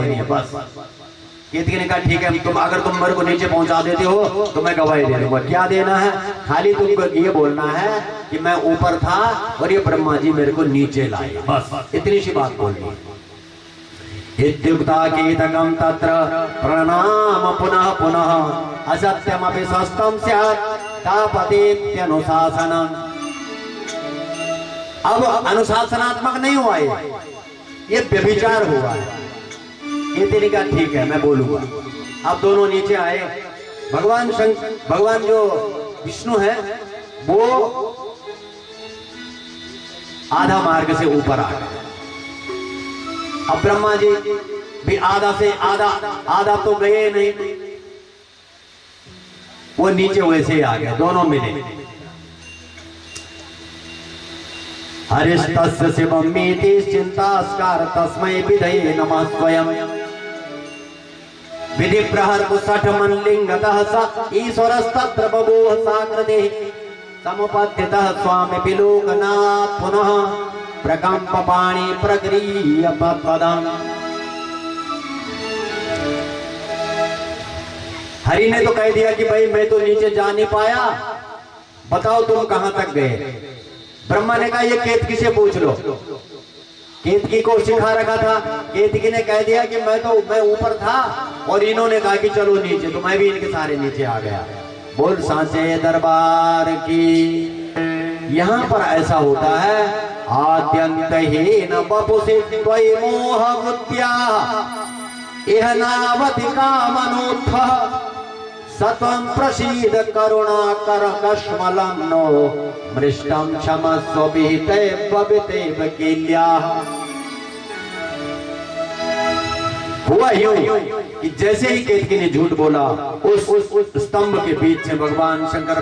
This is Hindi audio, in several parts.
बनी है बस। केतकी ने कहा ठीक है, अगर तुम मेरे को नीचे पहुंचा देते हो तो मैं गवाही दे दूंगा। क्या देना है? खाली तुमको ये बोलना है कि मैं ऊपर था और ये ब्रह्मा जी मेरे को नीचे लाए, बस इतनी सी बात बोलनी है। इत्युक्ता कीतकं तत्र प्रणाम पुनः पुनः असत्यमपि सस्तं स्यात् तापतेत्यनुशासनम्। अब अनुशासनात्मक नहीं हुआ ये व्यभिचार हुआ है। ये तेरी का ठीक है, मैं बोलूंगा। अब दोनों नीचे आए। भगवान जो विष्णु है वो आधा मार्ग से ऊपर आ गए। अब ब्रह्मा जी भी आधा से आधा तो गए नहीं, वो नीचे वैसे ही आ गए, दोनों मिले। हरिस्तस्य शिवमीति चिंतास्कार तस्मै विधये नमः स्वयं। विधि प्रहर कुसठ मनलिंगतः स ईश्वरस्तत्र बभूव साकृते समुपत्थितः स्वामी विलोकनाथ पुनः प्रकंप पाणि प्रगृह्य पदम। हरि ने तो कह दिया कि भाई मैं तो नीचे जा नहीं पाया, बताओ तुम कहां तक गए। ब्रह्मा ने कहा ये केतकी से पूछ लो। केतकी को सिखा रखा था। केतकी ने कह दिया कि मैं ऊपर था और इन्होंने कहा कि चलो नीचे, तो मैं भी इनके सारे नीचे आ गया। बोल सांचे दरबार की। यहाँ पर ऐसा होता है आद्यंतहीन बपुषि त्वयि मोह बुद्ध्या इह नावति कामनोत्थः सत्वं प्रसीद करुणाकर कश्मलं नो मृष्टं क्षमस्व विहिते भवितेव किल्याः। हुआ यूं कि जैसे ही केतकी ने झूठ बोला उस स्तंभ के बीच से भगवान शंकर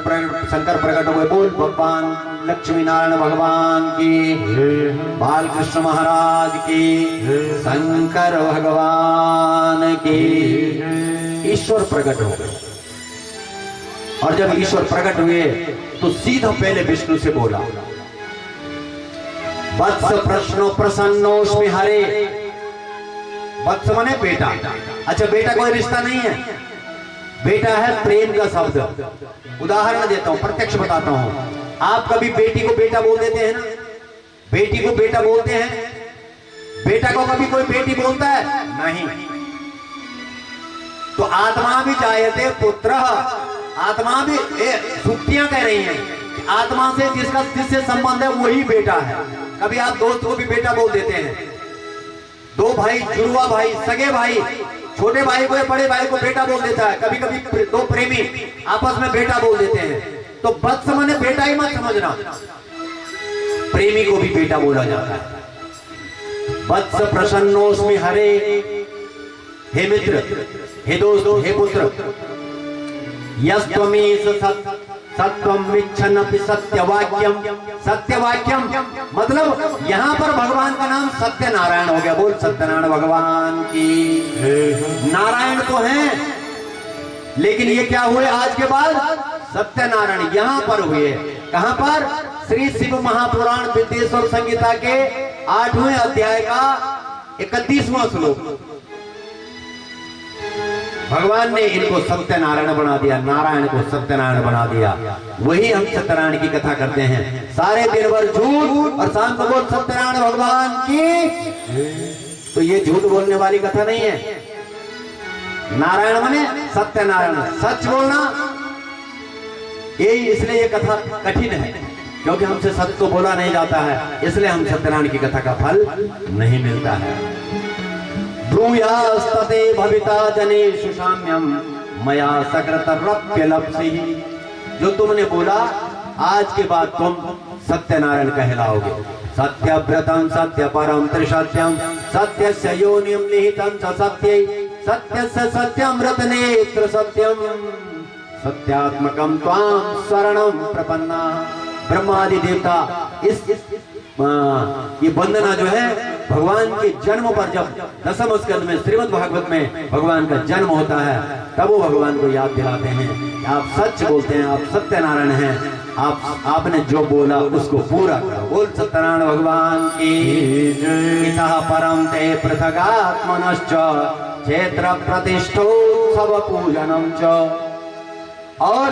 प्रकट हुए। बोल भगवान लक्ष्मी नारायण भगवान की, बालकृष्ण महाराज की, शंकर भगवान की। ईश्वर प्रकट हो गए और जब ईश्वर प्रकट हुए तो सीधा पहले विष्णु से बोला वत्स प्रश्नो प्रसन्नोस्मि हरे। वत्स माने बेटा। अच्छा बेटा कोई रिश्ता नहीं है, बेटा है प्रेम का शब्द। उदाहरण देता हूं, प्रत्यक्ष बताता हूं। आप कभी बेटी को बेटा बोल देते हैं ना, बेटी को बेटा बोलते हैं। बेटा को कभी कोई बेटी बोलता है? नहीं। तो आत्मा भी जायते पुत्र, आत्मा भी सुक्तियां कह रही हैं कि आत्मा से जिससे संबंध है वही बेटा है। कभी आप दोस्त को भी बेटा बोल देते हैं। दो भाई, जुड़वा भाई, सगे भाई, छोटे भाई को या बड़े भाई को बेटा बोल देता है। कभी कभी दो प्रेमी आपस में बेटा बोल देते हैं। तो वत्स माने बेटा ही मत समझना, प्रेमी को भी बेटा बोला जाता है। वत्स प्रसन्नोस्मि हरे। हे मित्र, हे दोस्त, हे पुत्र, यस्त्वमीश सत्वम विच्छन्नपि सत्यवाक्यम। सत्यवाक्यम मतलब यहाँ पर भगवान का नाम सत्यनारायण हो गया। बोल सत्यनारायण भगवान की। नारायण तो हैं लेकिन ये क्या हुए आज के बाद? सत्यनारायण यहाँ पर हुए। कहां पर? श्री शिव महापुराण विद्येश्वर संहिता के 8वें अध्याय का 31वां श्लोक। भगवान ने इनको सत्यनारायण बना दिया, नारायण को सत्यनारायण बना दिया। वही हम सत्यनारायण की कथा करते हैं। सारे दिन भर झूठ और शाम को बोल सत्यनारायण भगवान की। तो ये झूठ बोलने वाली कथा नहीं है। नारायण माने सत्यनारायण, सच बोलना। यही इसलिए ये कथा कठिन है क्योंकि हमसे सत्य तो बोला नहीं जाता है, इसलिए हम सत्यनारायण की कथा का फल नहीं मिलता है। ब्रूयास्तते भविता जनेषु साम्यं मया सकृतरप्यलप्सिः। जो तुमने बोला आज के बाद तुम सत्यनारायण कहलाओगे। सत्यव्रतं सत्यपरं त्रिसत्यं सत्यस्य योनिं निहितं स सत्यै सत्यस्य सत्यमृत नेत्र सत्यं सत्यात्मकं त्वां शरणं प्रपन्नाः। ब्रह्मादि देवता इस ये वंदना जो है भगवान के जन्म पर, जब दसम स्कंद में श्रीमद् भागवत में भगवान का जन्म होता है तब वो भगवान को याद दिलाते हैं। आप सच बोलते हैं, आप सत्यनारायण हैं, आपने जो बोला उसको पूरा करो। बोल सत्यनारायण भगवान की जय। इतः परम ते पृथगात्मनश्च क्षेत्र प्रतिष्ठोत्सव पूजनम च। और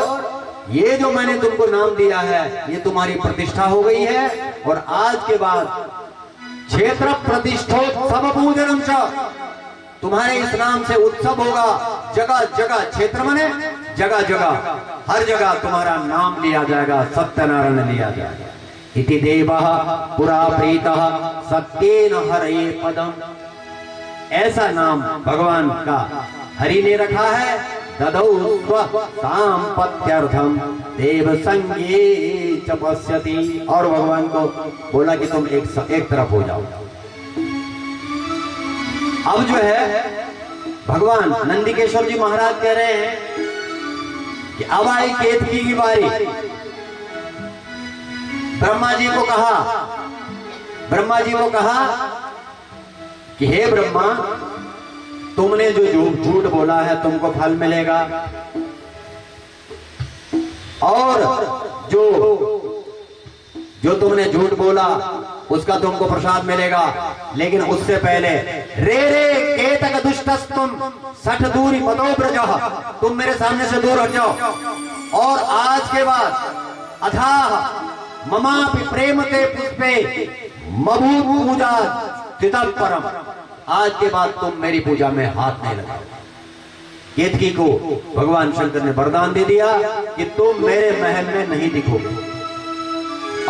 ये जो मैंने तुमको नाम दिया है ये तुम्हारी प्रतिष्ठा हो गई है, और आज के बाद क्षेत्र प्रतिष्ठोत्सव पूजनम च, तुम्हारे इस नाम से उत्सव होगा। जगह जगह, क्षेत्र माने जगह जगह, हर जगह तुम्हारा नाम लिया जाएगा, सत्यनारायण लिया जाएगा। इति देवः पुरा प्रीतः सत्येन हरये पदम। ऐसा नाम भगवान का हरि ने रखा है। ददौ सांपत्यर्थम देव संगे च पश्यति। और भगवान को बोला कि तुम एक तरफ हो जाओ। अब जो है भगवान नंदिकेश्वर जी महाराज कह रहे हैं कि अब आई केतकी की बारी। ब्रह्मा जी को कहा कि हे ब्रह्मा, तुमने जो झूठ बोला है तुमको फल मिलेगा, और जो तुमने झूठ बोला उसका तुमको प्रसाद मिलेगा। लेकिन उससे पहले रे केतक दुष्टस्तुम सठ दूरी मतो ब्रजः, तुम मेरे सामने से दूर हट जाओ। और आज के बाद अथाह ममापि प्रेमते पुष्पे मभूत पूजा चितम परम, आज के बाद तुम मेरी पूजा में हाथ नहीं लगाओ। केतकी को भगवान शंकर ने वरदान दे दिया कि तुम मेरे महल में नहीं दिखोगे।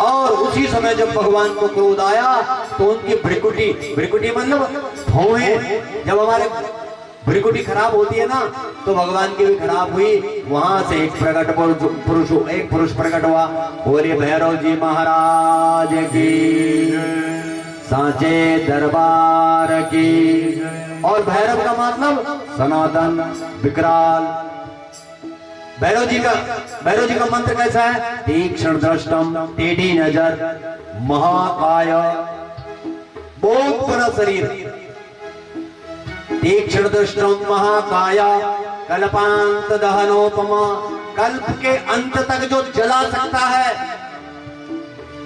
और उसी समय जब भगवान को क्रोध आया तो उनकी भ्रिकुटी मतलब भौहें, जब हमारे भ्रिकुटी खराब होती है ना तो भगवान की भी खराब हुई। वहां से एक पुरुष प्रकट हुआ। बोले भैरव जी महाराज की, सांचे दरबार की। और भैरव का मतलब सनातन विकराल। भैरव जी का मंत्र कैसा है? तीक्ष्ण दृष्टम, टेढ़ी नजर, महाकाय, बहुत बड़ा शरीर। तीक्ष्ण दृष्टम महाकाय, कल्पांत दहनोपमा, कल्प के अंत तक जो जला सकता है,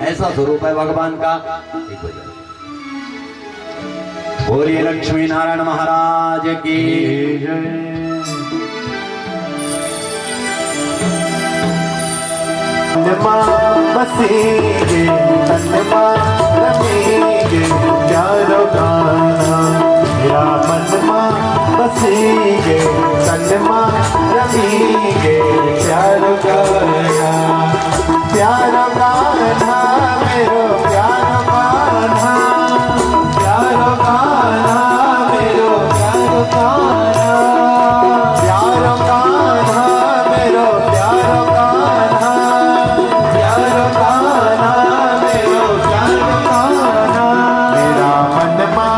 ऐसा स्वरूप है भगवान का। बोलिए लक्ष्मी नारायण महाराज की जय। बसेंगे तनमा रमेंगे प्यारो गाना, मेरा मनमा बसेंगे तनमा रमेंगे प्यारो गाना, प्यारो गाना मेरो प्यारो गाना, प्यारो गाना मेरो प्यारो गाना, प्यारो गाना मेरो प्यारो गाना, प्यारो गाना मेरो प्यारो गाना। मेरा मनमा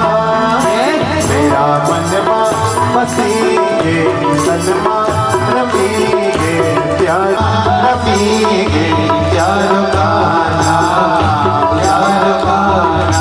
बसेंगे तनमा रमेंगे प्यारो, रमेंगे प्यारो गाना, प्यारो गाना।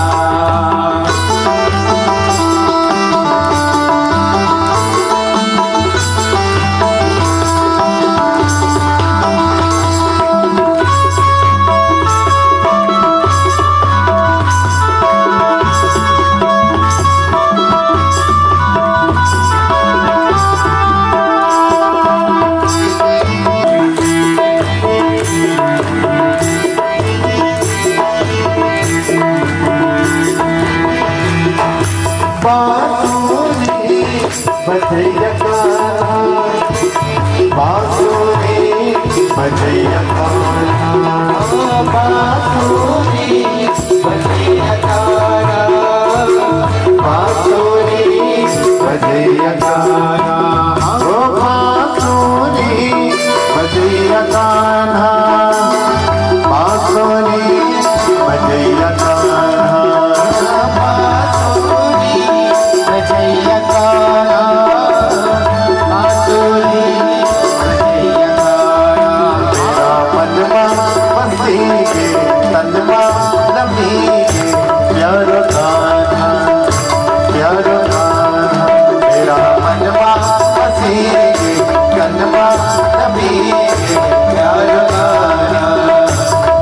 बजैया कान्हा, बांसुरी बजैया कान्हा, बांसुरी बजैया कान्हा, बांसुरी बजैया कान्हा, ओ बांसुरी बजैया कान्हा, बांसुरी बजैया कान्हा, बांसुरी बजैया कान्हा, तनमा रमेंगे प्यारो गाना, प्यारो गाना। मेरा मनवा बसेंगे तनमा रमेंगे प्यारो गाना,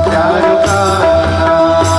प्यारो गाना।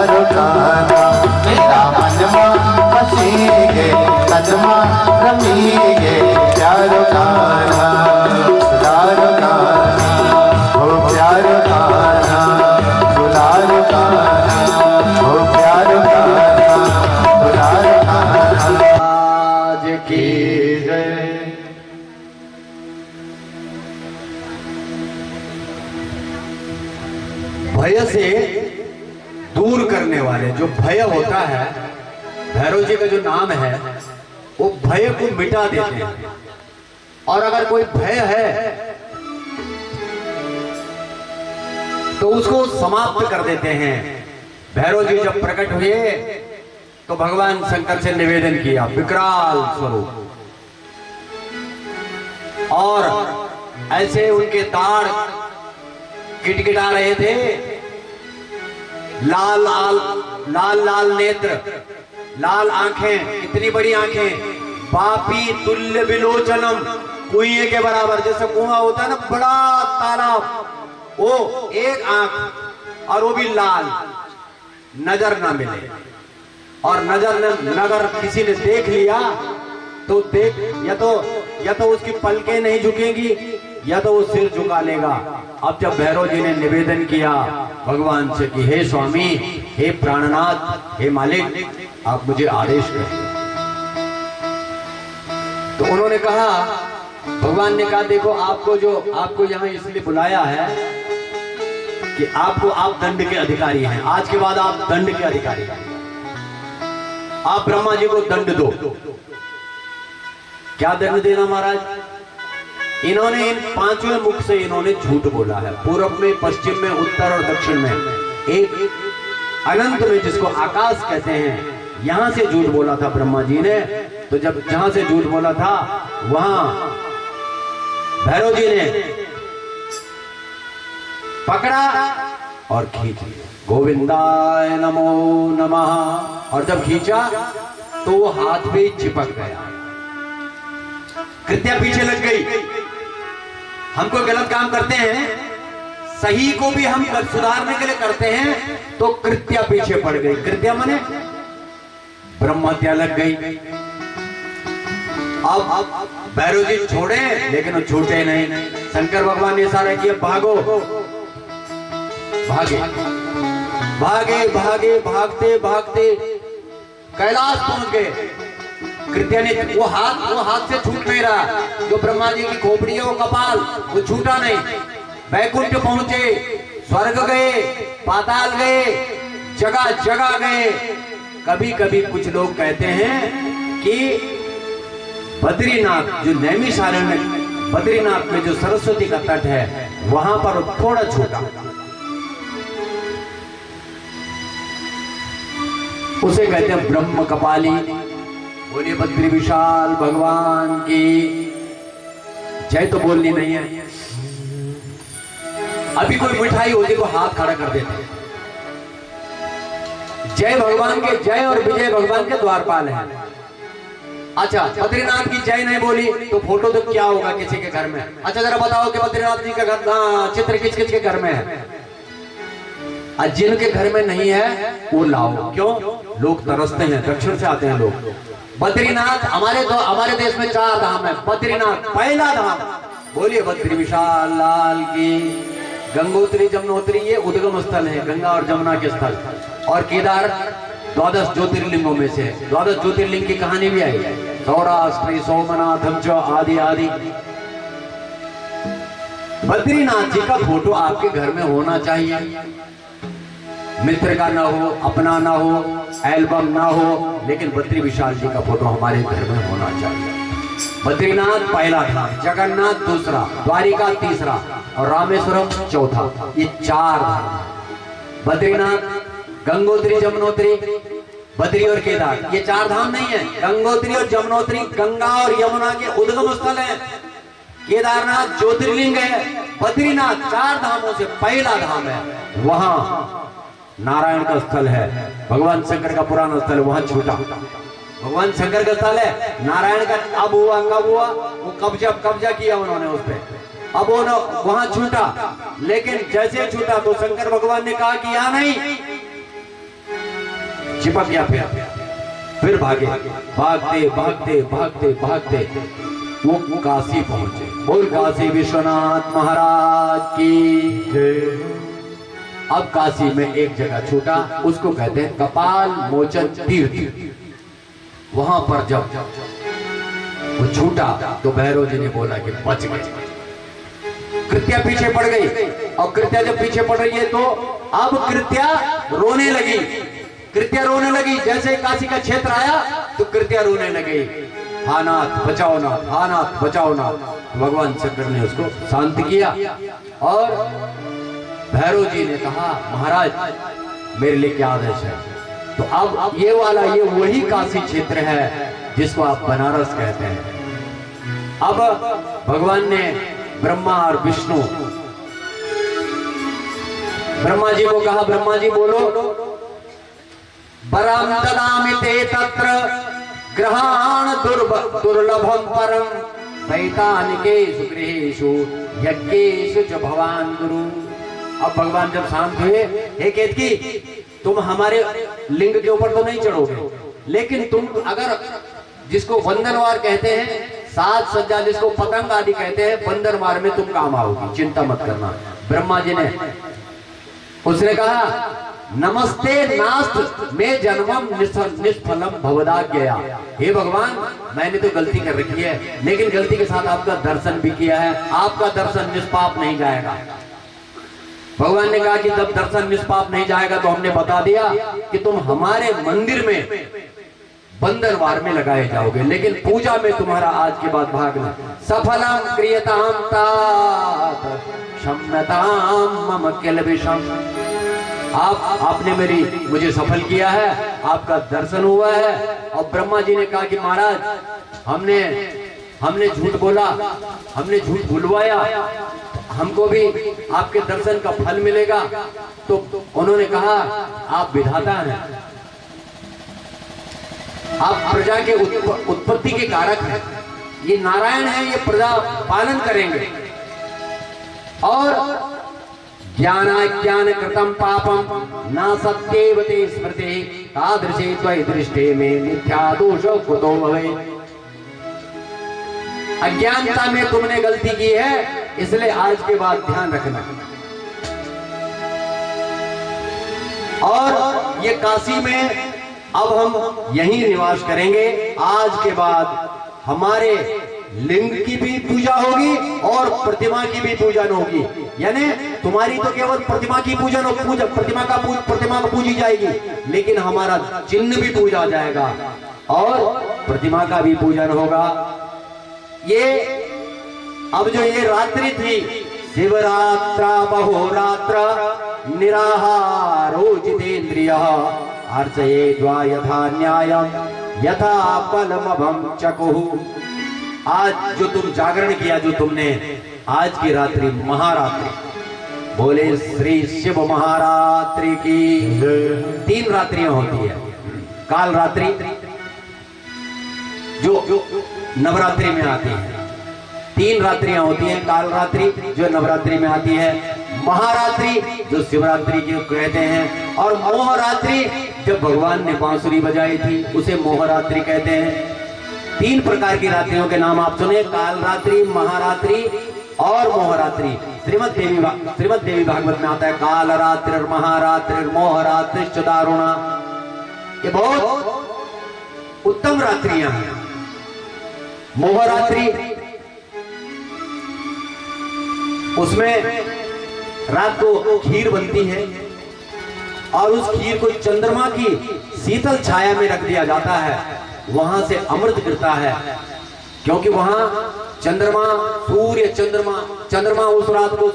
प्यारो कान्हा मेरा मनवा बसीगे तनमा रमीगे प्यारो कान्हा प्यारो कान्हा ओ प्यारो कान्हा दुलारो कान्हा ओ प्यारो कान्हा दुलारो कान्हा आज की जय। भय से दूर करने वाले, जो भय होता है, भैरव जी का जो नाम है वो भय को मिटा देते हैं। और अगर कोई भय है तो उसको समाप्त कर देते हैं। भैरव जी जब प्रकट हुए तो भगवान शंकर से निवेदन किया, विकराल स्वरूप, और ऐसे उनके दाढ़ किटकिटा रहे थे, लाल लाल लाल लाल नेत्र, लाल आंखें, इतनी बड़ी आंखें, बापी तुल्य विलोचनम, कुएं के बराबर, जैसे कुआं होता है ना, बड़ा तालाब, वो एक आंख, और वो भी लाल, नजर ना मिले। और नगर किसी ने देख लिया तो या तो उसकी पलकें नहीं झुकेंगी या तो वो सिर झुका लेगा। अब जब भैरव जी ने निवेदन किया भगवान से कि हे स्वामी, हे प्राणनाथ, हे मालिक, आप मुझे आदेश करें, तो उन्होंने कहा, भगवान ने कहा, देखो आपको यहाँ इसलिए बुलाया है कि आप दंड के अधिकारी हैं। आज के बाद आप दंड के अधिकारी हैं। आप ब्रह्मा जी को दंड दो। क्या दंड देना महाराज? इन्होंने इन पांचवें मुख से इन्होंने झूठ बोला है। पूर्व में, पश्चिम में, उत्तर और दक्षिण में, एक अनंत में जिसको आकाश कहते हैं, यहां से झूठ बोला था ब्रह्मा जी ने। तो जब जहां से झूठ बोला था वहां भैरव जी ने पकड़ा और खींच लिया, गोविंदाय नमो नमः। और जब खींचा तो वो हाथ पे चिपक गया, कृत्या पीछे लग गई। हम कोई गलत काम करते हैं, सही को भी हम सुधारने के लिए करते हैं, तो कृत्या पीछे पड़ गई। कृत्या माने ब्रह्महत्या लग गई। अब भैरव जी छोड़े, लेकिन वो छूटे नहीं। शंकर भगवान ने इशारा किया, भागो। भागे भागे भागे, भागते भागते कैलाश पहुंच गए। कृत्या ने वो हाथ से छूट नहीं रहा, जो ब्रह्मा जी की खोपड़ी है, वो कपाल, वो छूटा नहीं। वैकुंठ पहुंचे, स्वर्ग गए, पाताल गए, जगह जगह गए। कभी कभी कुछ लोग कहते हैं कि बद्रीनाथ, जो नैमिषारण्य में, बद्रीनाथ में जो सरस्वती का तट है, वहां पर थोड़ा छूटा, उसे कहते हैं ब्रह्म कपाली। बोलिए बद्री विशाल भगवान की जय। तो बोलनी नहीं है। अभी कोई मिठाई होती तो हाथ खड़ा कर देते। जय भगवान के जय और विजय भगवान के द्वारपाल है। अच्छा, बद्रीनाथ की जय नहीं बोली तो फोटो तो क्या होगा किसी के घर में? अच्छा जरा बताओ कि बद्रीनाथ जी का घर चित्र किस किस के घर में है? आज जिनके घर में नहीं है वो लाओ। क्यों? लोग तरसते हैं, दक्षिण से आते हैं लोग। बद्रीनाथ हमारे देश में 4 धाम है। बद्रीनाथ पहला धाम, बोलिए बद्री विशाल लाल की। गंगोत्री जमुनोत्री ये उद्गम स्थल है, गंगा और जमुना के स्थल। और केदार 12 ज्योतिर्लिंगों में से। 12 ज्योतिर्लिंग की कहानी भी आई, सौराष्ट्र सोमनाथम च आदि आदि। बद्रीनाथ जी का फोटो आपके घर में होना चाहिए। मित्र का ना हो, अपना ना हो, एल्बम ना हो, लेकिन बद्री विशाल जी का फोटो हमारे घर में होना चाहिए। बद्रीनाथ पहला धाम, जगन्नाथ दूसरा, द्वारिका तीसरा और रामेश्वरम चौथा। ये 4 धाम। बद्रीनाथ, गंगोत्री, जमुनोत्री, बद्री और केदार, ये 4 धाम नहीं है। गंगोत्री और जमुनोत्री गंगा और यमुना के उद्गम स्थल है। केदारनाथ ज्योतिर्लिंग है। बद्रीनाथ 4 धामों से पहला धाम है। वहां नारायण का स्थल है, भगवान शंकर का पुराना स्थल, वहां छूटा। भगवान शंकर का स्थल है, नारायण का अब हुआ, कब हुआ? वो कब्जा किया उन्होंने उस पर, अब वो वहां छूटा। लेकिन जैसे छूटा तो शंकर भगवान ने कहा कि यहां नहीं, चिपक गया फिर भागे, भागते भागते भागते भागते वो काशी पहुंचे। बोल काशी विश्वनाथ महाराज की जय। अब काशी में एक जगह छूटा, उसको कहते हैं कपाल मोचन तीर्थ। वहां पर जब वो छूटा तो भैरव जी ने बोला कि बच गए। कृत्या पीछे पड़ गई, और कृत्या जब पीछे पड़ रही है तो अब कृत्या रोने लगी। कृत्या रोने लगी, जैसे काशी का क्षेत्र आया तो कृत्या रोने लगी, हा नाथ बचाओ नाथ, हा नाथ बचाओ नाथ। भगवान शंकर ने उसको शांत किया और भैरव जी ने कहा महाराज मेरे लिए क्या आदेश है। तो अब ये वाला ये वही काशी क्षेत्र है जिसको आप बनारस कहते हैं। अब भगवान ने ब्रह्मा और विष्णु, ब्रह्मा जी को कहा, ब्रह्मा जी बोलो, वरम ददामि ते तत्र ग्रहाण दुर्लभम परम वैतानिकेषु गृहेषु यज्ञेषु च भवान गुरु। अब भगवान जब शांत हुए, हे केतकी तुम हमारे लिंग के ऊपर तो नहीं चढ़ोगे, लेकिन तुम अगर जिसको वंदनवार कहते हैं, साज सज्जा जिसको पतंग आदि कहते हैं, वंदनवार में तुम काम आओगी, चिंता मत करना। ब्रह्मा जी ने उसने कहा नमस्ते नास्त में जन्मम निष्फलम भवदा गया। हे भगवान मैंने तो गलती कर रखी है, लेकिन गलती के साथ आपका दर्शन भी किया है, आपका दर्शन निष्पाप नहीं जाएगा। भगवान ने कहा कि जब दर्शन निष्पाप नहीं जाएगा तो हमने बता दिया कि तुम हमारे मंदिर में बंदरवार में लगाए जाओगे, लेकिन पूजा में तुम्हारा आज के बाद भाग नहीं। सफलम क्रियताम तात क्षम्यताम मम किल्बिषम। आपने मुझे सफल किया है, आपका दर्शन हुआ है। और ब्रह्मा जी ने कहा कि महाराज हमने झूठ बोला, हमने झूठ बुलवाया, हमको भी आपके दर्शन का फल मिलेगा। तो उन्होंने कहा आप विधाता हैं, आप प्रजा के उत्पत्ति के कारक हैं, ये नारायण है, ये प्रजा पालन करेंगे। और ज्ञानाज्ञान कृतम पापम ना सत्येव ते स्मृति तादृशे त्वयि दृष्टे में मिथ्या दोषो कुतो भवे। अज्ञानता में तुमने गलती की है, इसलिए आज के बाद ध्यान रखना। और ये काशी में अब हम यहीं निवास करेंगे। आज के बाद हमारे लिंग की भी पूजा होगी और प्रतिमा की भी पूजन होगी। यानी तुम्हारी तो केवल प्रतिमा की पूजन हो, प्रतिमा को पूजी जाएगी, लेकिन हमारा चिन्ह भी पूजा जाएगा और प्रतिमा का भी पूजन होगा। ये अब जो ये रात्रि थी, शिवरात्रा बहोरात्र निराहारो जितेन्द्रियः अर्चयेद्वा यथा न्यायम् यथा फलमभं चकुः। आज जो तुम जागरण किया, जो तुमने आज की रात्रि महारात्रि, बोले श्री शिव महारात्रि की। 3 रात्रियां होती है। काल रात्रि जो नवरात्रि में आती है, 3 रात्रियां होती हैं। काल रात्रि जो नवरात्रि में आती है, महारात्रि जो शिवरात्रि की कहते हैं, और मोहरात्रि जब भगवान ने बांसुरी बजाई थी उसे मोहरात्रि कहते हैं। 3 प्रकार की रात्रियों के नाम आप सुने, काल रात्रि, महारात्रि और मोहरात्रि। श्रीमद् देवी भागवत में आता है काल रात्रि महारात्रि मोहरात्रि दारुणा। ये बहुत उत्तम रात्रियां हैं। मोहरात्रि उसमें रात को खीर बनती है और उस खीर को चंद्रमा की शीतल छाया में रख दिया जाता है, वहां से अमृत गिरता है। क्योंकि वहां चंद्रमा, सूर्य चंद्रमा उस रात को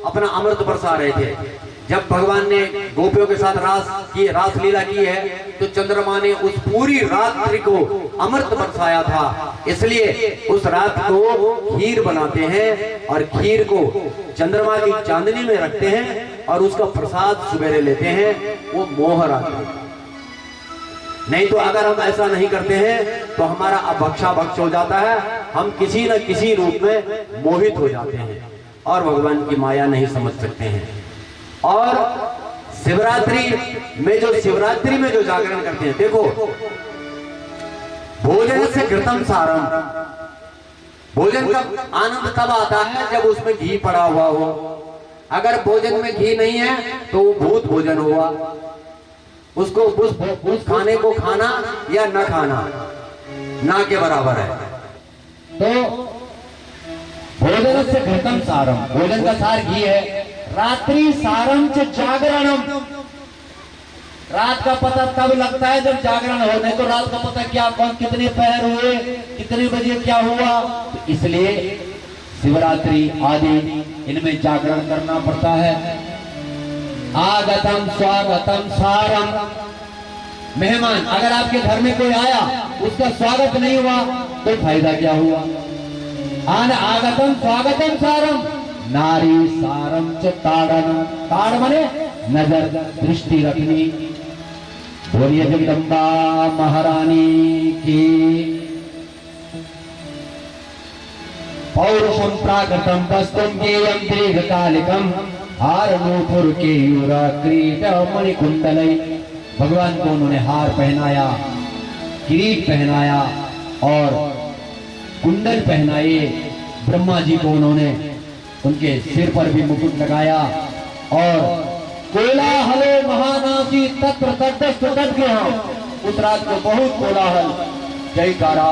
अपना अमृत बरसा रहे थे। जब भगवान ने गोपियों के साथ रास लीला की है तो चंद्रमा ने उस पूरी रात्रि को अमृत बरसाया था। इसलिए उस रात को खीर बनाते हैं और खीर को चंद्रमा की चांदनी में रखते हैं और उसका प्रसाद सवेरे लेते हैं। वो मोहरात्रि। नहीं तो अगर हम ऐसा नहीं करते हैं तो हमारा भक्ष हो जाता है, हम किसी न किसी रूप में मोहित हो जाते हैं और भगवान की माया नहीं समझ सकते हैं। और शिवरात्रि में जो जागरण करते हैं, देखो भोजन से घृतम सारम, भोजन का आनंद तब आता है जब उसमें घी पड़ा हुआ हो। अगर भोजन में घी नहीं है तो वो भूत भोजन हुआ, उसको उस खाने को खाना या न खाना ना के बराबर है। तो भोजन से घृतम सारम, भोजन का सार घी है। रात्रि सारम च जागरणम, रात का पता तब लगता है जब जागरण हो, नहीं तो रात का पता क्या, कौन कितने पहर हुए, कितने बजे क्या हुआ। तो इसलिए शिवरात्रि आदि इनमें जागरण करना पड़ता है। आगतम स्वागतम सारम, मेहमान अगर आपके घर में कोई आया उसका स्वागत नहीं हुआ तो फायदा क्या हुआ। आगतम स्वागतम सारम, नारी सारम च ताड़न, ताड़ मने नजर दृष्टि रखनी। बोलिए जगदम्बा महारानी की। पौरुषम प्राकृतम वस्तुम गेयम दीर्घकालिकम, हार नूपुर के युरा क्रीट मणिकुंडलई। भगवान को उन्होंने हार पहनाया, किरीट पहनाया और कुंडल पहनाए। ब्रह्मा जी को उन्होंने उनके सिर पर भी मुकुट लगाया। और कोलाहलो महानासी तत्र तटस्थ तद्गृह, उस रात को बहुत कोलाहल, जयकारा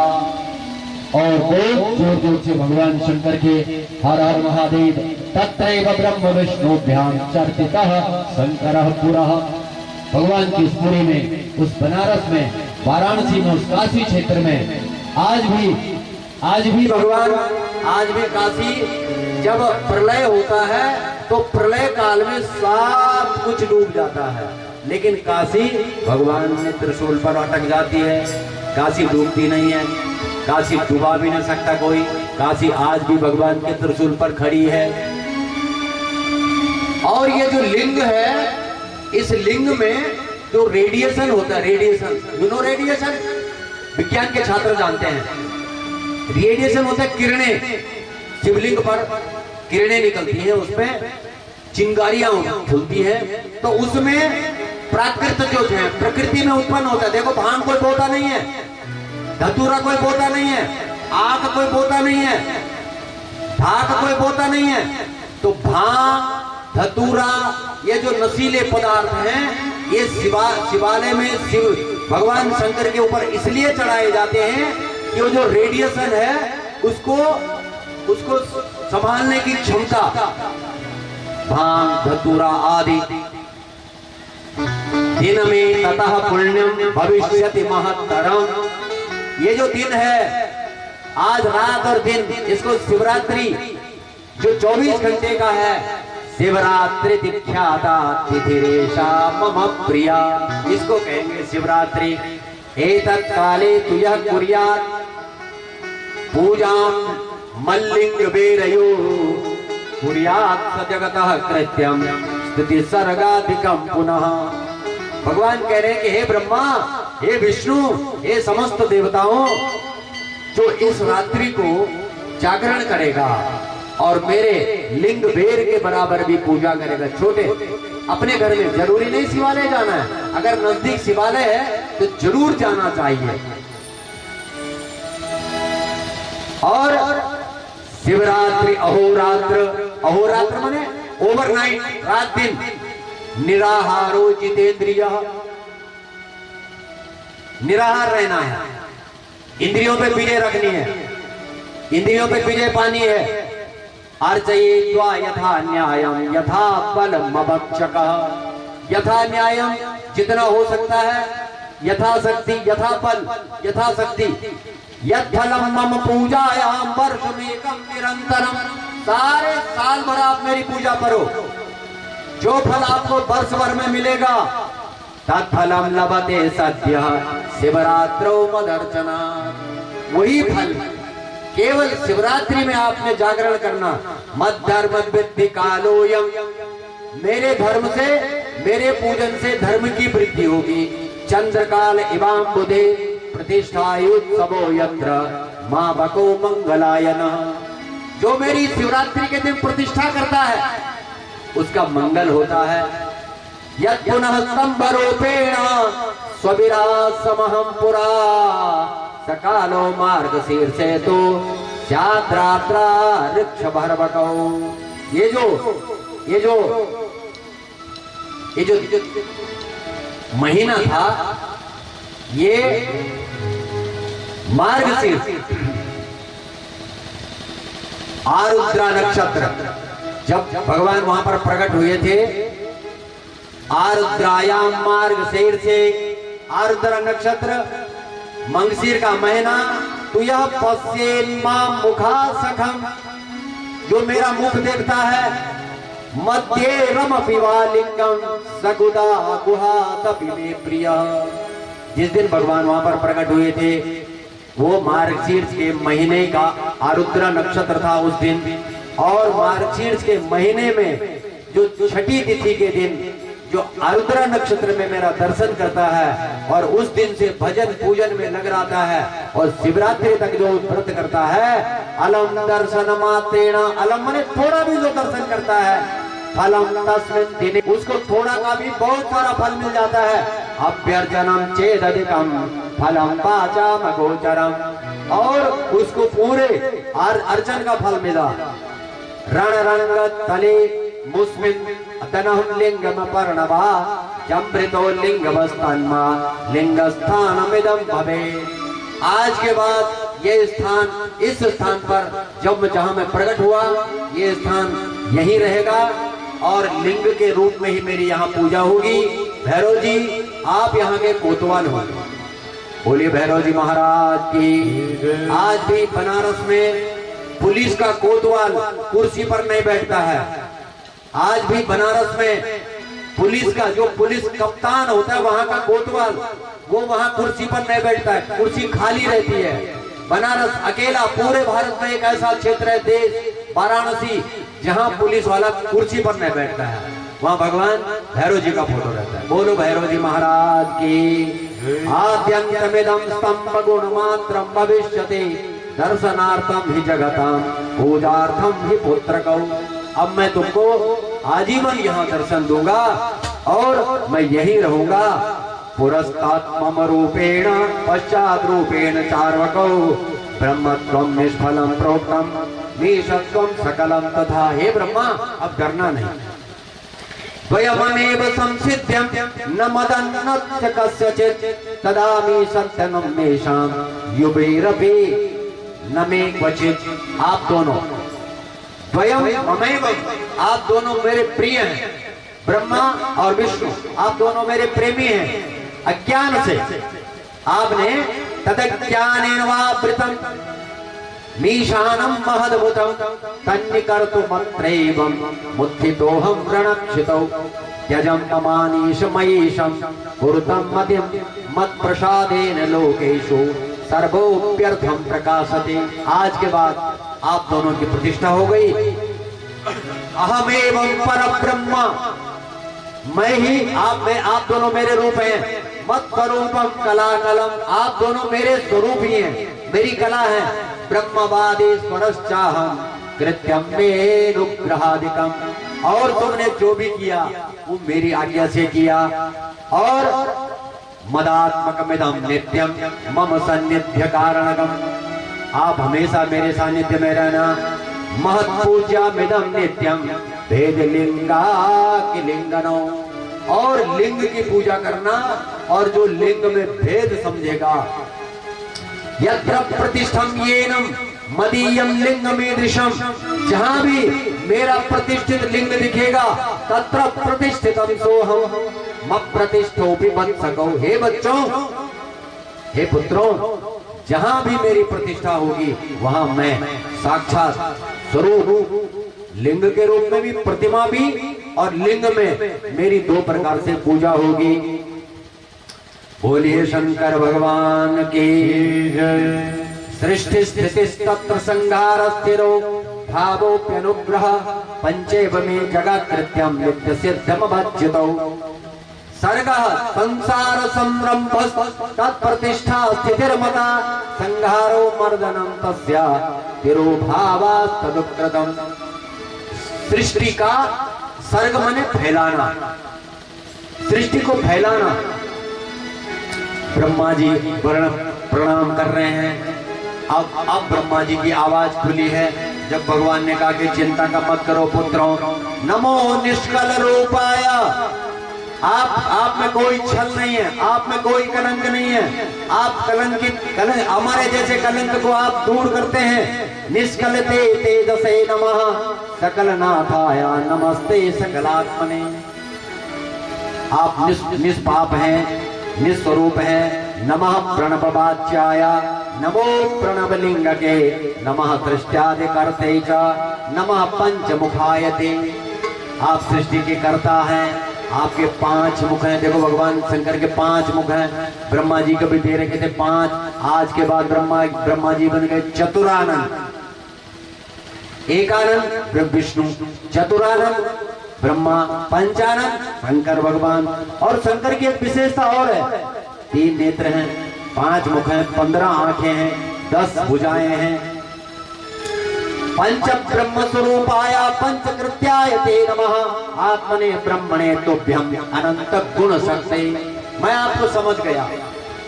और बहुत जोर जोर से भगवान शंकर के हर हर महादेव। तत्रैव ब्रह्म विष्णुभ्याम चर्चितः शंकरः पुरः। भगवान की इस पुरी में, उस बनारस में, वाराणसी में, उस काशी क्षेत्र में आज भी भगवान, आज भी काशी जब प्रलय होता है तो प्रलय काल में सब कुछ डूब जाता है, लेकिन काशी भगवान ने त्रिशूल पर अटक जाती है। काशी डूबती नहीं है, काशी डुबा भी नहीं सकता कोई। काशी आज भी भगवान के त्रिशूल पर खड़ी है। और ये जो लिंग है, इस लिंग में जो रेडिएशन होता है, रेडिएशन, यू नो रेडिएशन, विज्ञान के छात्र जानते हैं। रेडिएशन होता है किरणें, शिवलिंग पर किरणें निकलती हैं, उसमें चिंगारियां खुलती है, तो उसमें प्राकृत जो है प्रकृति में उत्पन्न होता है। देखो भांग कोई बोता नहीं है, धतूरा कोई बोता नहीं है, आग कोई बोता नहीं है, ढाक कोई बोता नहीं है। तो भांग, धतूरा, ये जो नशीले पदार्थ हैं, ये शिवालय में शिव भगवान शंकर के ऊपर इसलिए चढ़ाए जाते हैं कि वो जो रेडिएशन है उसको संभालने की क्षमता, भांग, धतूरा आदि। दिन में ततः पुण्यम भविष्यति महत्तरम, ये जो दिन है, आज रात और दिन, इसको शिवरात्रि जो 24 घंटे का है, शिवरात्रि दीक्षाता तिथिरेशा मम प्रिया, इसको कहेंगे शिवरात्रि। एतत् काले तुयः कुर्यात् पूजां मल्लिंग बेरयो, कुर्यात् स जगतः कृत्यं स्तुति सर्गाधिकं पुनः। भगवान कह रहे हैं कि हे ब्रह्मा, हे विष्णु, हे समस्त देवताओं, जो इस रात्रि को जागरण करेगा और मेरे लिंग बेर के बराबर भी पूजा करेगा, छोटे अपने घर में, जरूरी नहीं शिवालय जाना है, अगर नजदीक शिवालय है तो जरूर जाना चाहिए। और शिवरात्रि अहोरात्र, अहोरात्र माने ओवरनाइट, रात दिन, निराहारो जितेंद्रिय, निराहार रहना है, इंद्रियों पे विजय रखनी है, इंद्रियों पे विजय पानी है। अर्चयित्वा यथा न्यायम यथा बलम अभक्षकः, यथा न्यायम, जितना हो सकता है, यथाशक्ति, यथा बल, यथाशक्ति, यत्फलम मम पूजायाम वर्षमेकम निरंतरम, सारे साल भर आप मेरी पूजा करो, जो फल आपको वर्ष भर में मिलेगा, तत्फलम लभते सद्यः शिवरात्रो मदर्चना, वही फल केवल शिवरात्रि में आपने जागरण करना। मद धर्म वृद्धि कालोयम, मेरे धर्म से, मेरे पूजन से धर्म की वृद्धि होगी। चंद्रकाल इवाम बुधे प्रतिष्ठायुत्सवो यत्र मां बको मंगलायन, जो मेरी शिवरात्रि के दिन प्रतिष्ठा करता है उसका मंगल होता है। यत् पुनः स्तंभरूपेण स्वविरासमहं पुरा सकालो मार्गशीर्षे तो स्याद्रात्रा ऋक्षभर्वकौ। ये जो महीना था, ये मार्गशीर्ष आरुद्रा नक्षत्र, जब भगवान वहां पर प्रकट हुए थे, आरुद्रायाम मार्गशीर्षे, आरुद्रा नक्षत्र मंगशीर का महीना, तो यह पश्येन मां मुखा सखम, जो मेरा मुख देखता है, मध्ये रमपि वा लिंगम सगुदा गुहा तपि मे प्रिय। जिस दिन भगवान वहां पर प्रकट हुए थे, वो मार्गशीर्ष के महीने का आरुद्रा नक्षत्र था उस दिन, और मार्गशीर्ष के महीने में जो छठी तिथि के दिन जो आरुद्रा नक्षत्र में मेरा दर्शन करता है और उस दिन से भजन पूजन में लग रहता है और शिवरात्रि तक जो व्रत करता है, अलम दर्शन मात्रेण, अलम माने थोड़ा भी जो दर्शन करता है, फलम तस्मिन् दिने, उसको थोड़ा का भी बहुत सारा फल मिल जाता है। अभ्यर्चनम चेदधिकम फलम पाचाम गोचरम, और उसको पूरे अर्चन का फल मिला। रण रंग तले मुस्मिन तनहुं लिंगम पर्णवा चंब्रितो लिंगमस्तन्मा लिंगस्थानमिदं भवे। आज के बाद ये स्थान, इस स्थान पर जब जहां मैं प्रकट हुआ, ये स्थान यही रहेगा और लिंग के रूप में ही मेरी यहाँ पूजा होगी। भैरव जी, आप यहाँ के कोतवाल हो, बोलिए भैरव जी महाराज की। आज भी बनारस में पुलिस का कोतवाल कुर्सी पर नहीं बैठता है। आज भी बनारस में पुलिस का जो पुलिस कप्तान होता है, वहां का कोतवाल, वो वहां कुर्सी पर नहीं बैठता है, कुर्सी खाली रहती है। बनारस अकेला पूरे भारत में एक ऐसा क्षेत्र है, देश वाराणसी, जहां पुलिस वाला कुर्सी पर नहीं बैठता है, वहां भगवान भैरव जी का फोटो रहता है। बोलो भैरव जी महाराज की। आद्यंतमिदं स्तंभ गुण मात्रम भविष्यति दर्शनार्थम ही जगताम पूजार्थम ही पुत्रकौ। अब मैं तुमको आजीवन यहाँ दर्शन दूंगा और मैं यही रहूंगा। पुरस्तात् मम रूपेण पश्चात् रूपेण चार्वकौ ब्रह्मत्वं निष्फलं प्रोक्तम मीशत्वं सकलं तथा। हे ब्रह्मा, अब डरना नहीं। द्वयमनेव संसिद्ध्यं न मदन्नस्य कस्यचित् तदामि सत्यनं मेषां युभिरपि न मे क्वचित्। आप दोनों द्वयम ममैव, आप दोनों मेरे प्रिय हैं। ब्रह्मा और विष्णु, आप दोनों मेरे प्रेमी हैं। अज्ञान से आपने तदज्ञानेन वावृतं मीशानं महद्भुतं तन्निकर्तुमत्रैवं मुत्थितोऽहं प्रणक्षितौ त्यजं ममानीश मयीशं कुरुतं मतिं मत्प्रसादेन लोकेषु सर्वोप्यर्थं प्रकाशते। आज के बाद आप दोनों की प्रतिष्ठा हो गई। अहमेवं परब्रह्म, मैं ही आप दोनों मेरे रूप हैं। मत स्वरूपम कलाकलम, आप दोनों मेरे स्वरूप ही हैं, मेरी कला है। ब्रह्मवादी स्वरश्चाहम कृत्यम मेनुग्रहादिकम, और तुमने जो भी किया वो मेरी आज्ञा से किया। और मदात्मकमिदं नित्यम मम सन्निध्य कारणकम, आप हमेशा मेरे सानिध्य में रहना। महत्पूज्यमिदं नित्यम भेद लिंगा कि लिंगनो, और लिंग की पूजा करना, और जो लिंग में भेद समझेगा। यत्र प्रतिष्ठम येनम मदीयम लिंगमीदृशम, जहां भी मेरा प्रतिष्ठित लिंग दिखेगा तत्र प्रतिष्ठितम सोहम मप्रतिष्ठोपि वत्सकौ। हे बच्चों, हे पुत्रों, जहां भी मेरी प्रतिष्ठा होगी वहां मैं साक्षात स्वरूप, लिंग के रूप में भी, प्रतिमा भी, और लिंग में मेरी दो प्रकार से पूजा होगी। बोलिए शंकर भगवान की जय। सृष्टि स्थिति तत्र संहार स्थिरो भावोप्यनुग्रह पंचेव में जगत् कृत्यम नित्य सिद्धम भज्यतौ। सर्ग संसार संरंभ तत्प्रतिष्ठा स्थितिर्मता संहारो मर्दनम तस्या तिरोभावास्तदुक्तम। सृष्टि का सर्ग माने फैलाना, सृष्टि को फैलाना। ब्रह्मा जी प्रणाम कर रहे हैं। अब ब्रह्मा जी की आवाज खुली है जब भगवान ने कहा कि चिंता का मत करो पुत्रों, नमो निष्कल रूपाय। आप में कोई छल नहीं है, आप में कोई कलंक नहीं है। आप कलंक हमारे जैसे कलंक को आप दूर करते हैं। निष्कलते तेजसे नमः सकलनाथाय नमस्ते सकलात्मने। आप निष्पाप हैं, निस्वरूप हैं। नमः प्रणववाच्याय नमो प्रणवलिंग के नमः दृष्ट्यादि करते च नमः पंचमुखाय ते। आप सृष्टि के कर्ता हैं, आपके 5 मुख हैं। देखो भगवान शंकर के 5 मुख हैं। ब्रह्मा जी कभी दे रखे थे 5, आज के बाद ब्रह्मा जी बन गए चतुरानंद। एकानंद विष्णु, चतुरानंद ब्रह्मा, पंचानंद शंकर भगवान। और शंकर की एक विशेषता और है, 3 नेत्र हैं, 5 मुख हैं, 15 आंखें हैं, 10 भुजाएं हैं। पंच ब्रह्म स्वरूपाय पंचकृत्याय ते नमः आत्मने ब्रह्मणे तुभ्यं अनंत गुण शक्ति। मैं आपको समझ गया,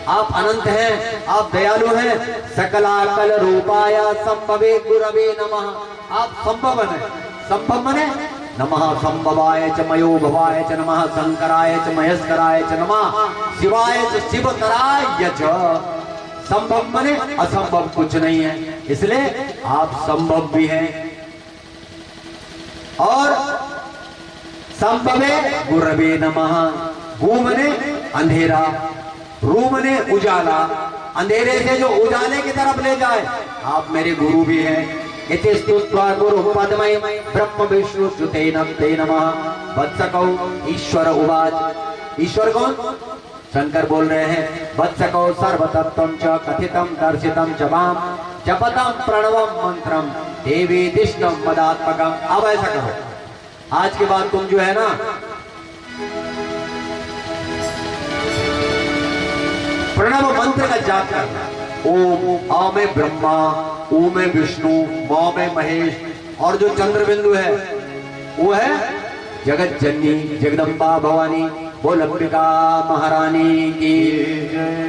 आप अनंत हैं, आप दयालु हैं। सकलाकल रूपाय संभवे गुरवे नमः। आप संभव हैं, संभव मने नमः संभवाय च मयो भवाय च नमः शंकराय च महेश्वराय च नमः शिवाय च शिवतराय च। संभव मने असंभव कुछ नहीं है, इसलिए आप संभव भी हैं। और संभवे गुरवे नमः। गु मने अंधेरा, रू मने उजाला, अंधेरे से जो उजाले की तरफ ले जाए। आप मेरे गुरु भी हैं। इति स्तुत्वा गुरु पद्मै ब्रह्म विष्णु सुतेन ते नमः वत्सकौ। ईश्वर उवाच। ईश्वर कौन? शंकर बोल रहे हैं, वत्सकौ सर्वतत्त्वं च कथितं दर्शितं च मां जपतं प्रणवं मंत्रं देवी दिष्टं मदात्मकम्। अब ऐसा करो, आज के बाद तुम जो है ना प्रणव मंत्र का जाप करना। ओम आ में ब्रह्मा, ओ में विष्णु, म में महेश, और जो चंद्र बिंदु है वो है जगत जननी जगदम्बा भवानी। बोल अंबिका महारानी की।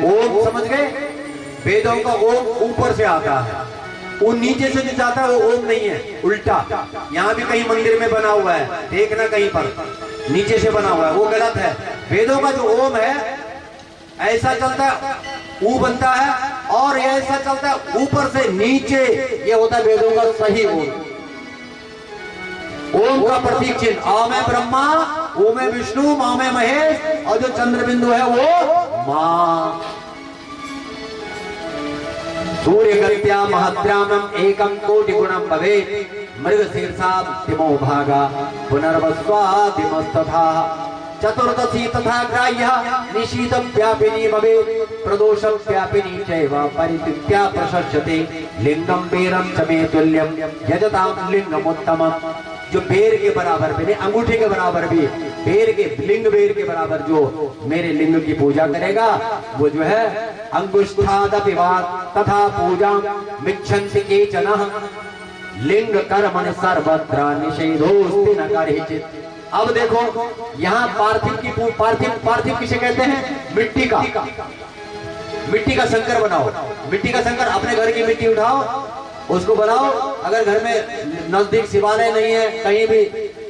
ओम समझ गए? वेदों का ओम ऊपर से आता है, वो नीचे से जो जाता है वो ओम नहीं है, उल्टा। यहाँ भी कहीं मंदिर में बना हुआ है, देखना कहीं पर नीचे से बना हुआ है, वो गलत है। वेदों का जो ओम है ऐसा चलता है, ऊ बनता है, और ऐसा चलता है ऊपर से नीचे, ये होता है वेदों का सही ओम। ओम का प्रतीक चिन्ह आ में ब्रह्मा, ओ में विष्णु, मा में महेश, और जो चंद्र बिंदु है वो मां। सूर्य गत्या महत्यामम एकम कोटि गुणम भवेत् मृग शीर्षा तिमो भागा पुनर्वस्वादिमस्तथा चतुर्दशी तथा ग्राह्य निशीत व्यापिनी भवेत् प्रदोष व्यापिनी चैव परितिथ्या प्रशस्यते लिंगम बेरम च मे तुल्यम यजताम लिंगमुत्तमम्। जो बेर के बराबर भी, अंगूठे के बराबर भी, बेर के लिंग के बराबर जो मेरे लिंग की पूजा करेगा वो जो है अंगुष्ठादपि वा तथा पूजा मिच्छन्ति केचन लिंग कर्मणि सर्वत्र निषेधोस्ति न करिचित्। अब देखो यहाँ पार्थिव किसे कहते हैं? मिट्टी का। मिट्टी का शंकर बनाओ, मिट्टी का शंकर। अपने घर की मिट्टी उठाओ, उसको बनाओ। अगर घर में नजदीक शिवालय नहीं है, कहीं भी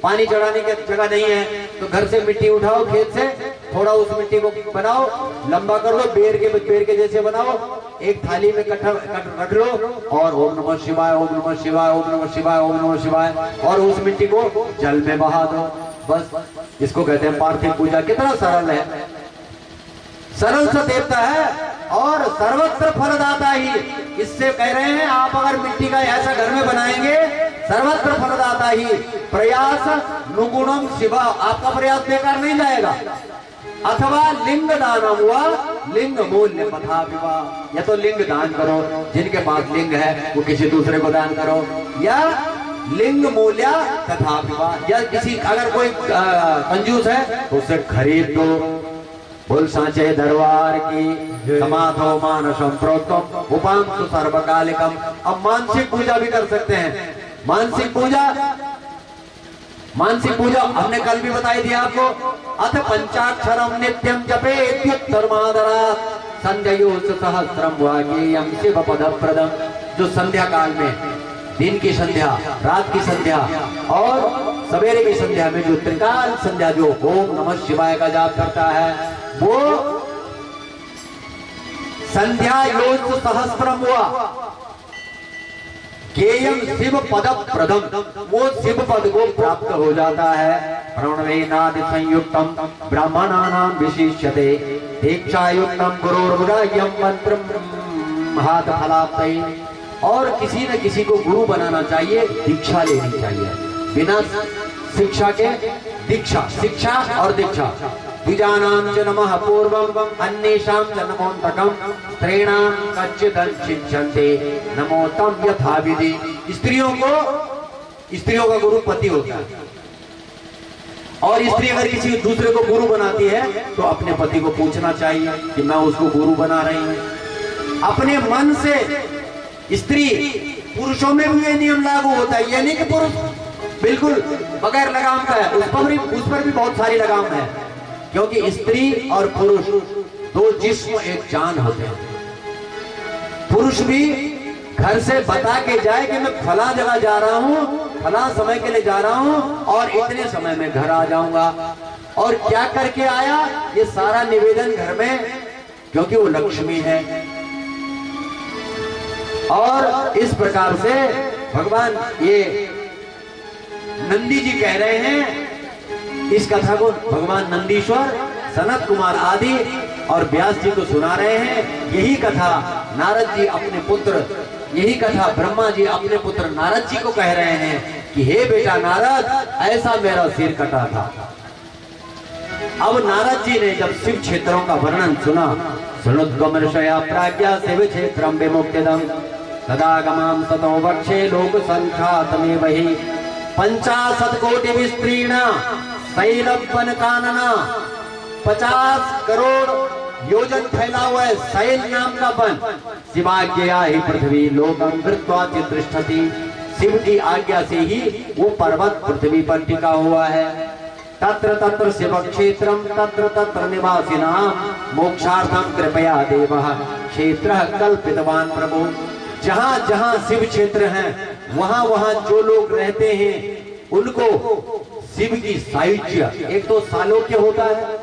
पानी चढ़ाने की जगह नहीं है, तो घर से मिट्टी उठाओ, खेत से थोड़ा उस मिट्टी को बनाओ, लंबा कर लो, बेर के जैसे बनाओ, एक थाली में रख लो, और ओम नमः शिवाय, ओम नमः शिवाय, ओम नमः शिवाय, ओम नमः शिवाय, और उस मिट्टी को जल में बहा दो। बस इसको कहते हैं पार्थिव पूजा। कितना सरल है, सरल सा देवता है और सर्वत्र फलदाता ही। इससे कह रहे हैं आप अगर मिट्टी का ऐसा घर में बनाएंगे, सर्वत्र फलदाता ही। प्रयास नुगुणम शिवा, आपका प्रयास बेकार नहीं जाएगा। अथवा लिंग दानम हुआ लिंग मूल्य पथा विवाह, या तो लिंग दान करो, जिनके पास लिंग है वो किसी दूसरे को दान करो, या लिंग मूल्य तथा विवाह, या किसी अगर कोई कंजूस है तो उसे खरीद दो। बोल सांचे दरबार की समाधो मानसम प्रोक्तम उपांशु सर्वकालिकम। अब मानसिक पूजा भी कर सकते हैं। मानसिक पूजा मानसिक पूजा हमने कल भी बताई थी आपको। अथ पंचाक्षरम नित्यम जपेत्युत्तरमादरात् संध्यो सहस्रम वाक्यम शिव पद प्रदम। जो संध्या काल में, दिन की संध्या, रात की संध्या और सवेरे की संध्या में जो त्रिकाल संध्या जो ओम नमः शिवाय का जाप करता है, वो संध्या योग सहस्रम हुआ गेयम शिव पद प्रदम, वो शिव पद को प्राप्त हो जाता है। प्रणवेनादि संयुक्तम ब्राह्मणानां विशिष्यते दीक्षायुक्तम गुरुर्मुदायम मंत्रम हाथ फलाप्तये। और किसी न किसी को गुरु बनाना चाहिए, दीक्षा लेनी चाहिए। बिना शिक्षा के दीक्षा, शिक्षा और दीक्षा। द्विजानां च नमः पूर्वम अन्येषां च नमोऽन्तकं स्त्रीणां कच्चिदञ्चिच्यन्ते नमो तं यथाविधि। स्त्रियों का गुरु पति होता है, और स्त्री अगर किसी दूसरे को गुरु बनाती है तो अपने पति को पूछना चाहिए कि मैं उसको गुरु बना रही हूं। अपने मन से स्त्री, पुरुषों में भी ये नियम लागू होता है। ये नहीं कि पुरुष बिल्कुल बगैर लगाम का है, उस पर भी बहुत सारी लगाम है, क्योंकि स्त्री और पुरुष दो जिस्म एक जान होते हैं। पुरुष भी घर से बता के जाए कि मैं फला जगह जा रहा हूं, फला समय के लिए जा रहा हूं और इतने समय में घर आ जाऊंगा, और क्या करके आया ये सारा निवेदन घर में, क्योंकि वो लक्ष्मी है। और इस प्रकार से भगवान ये नंदी जी कह रहे हैं, इस कथा को भगवान नंदीश्वर, सनत कुमार आदि और व्यास जी को सुना रहे हैं। यही कथा नारद जी अपने पुत्र, यही कथा ब्रह्मा जी अपने पुत्र नारद जी को कह रहे हैं कि हे बेटा नारद, ऐसा मेरा सिर कटा था। अब नारद जी ने जब शिव क्षेत्रों का वर्णन सुना, सुनुद्गमर्षया प्राज्ञा शिव क्षेत्रम विमुक्तिदम तदागमाम ततो वक्षे लोक संख्यातमेव हि 50 कोटि विस्तीर्ण शैलवन कानना। 50 करोड़ योजन फैला हुआ है शैल नाम का वन। शिवाज्ञया ही पृथ्वी लोकम कृत्वा तिष्ठति। शिव की आज्ञा से ही वो पर्वत पृथ्वी पर टिका हुआ है। तत्र तत्र शिव क्षेत्रम तत्र तत्र निवासिनां मोक्षार्थं कृपया देवः क्षेत्रः कल्पितवान प्रभु। जहां जहां शिव क्षेत्र हैं, वहां वहां जो लोग रहते हैं उनको शिव की सायुज्य, एक तो सालोक्य होता है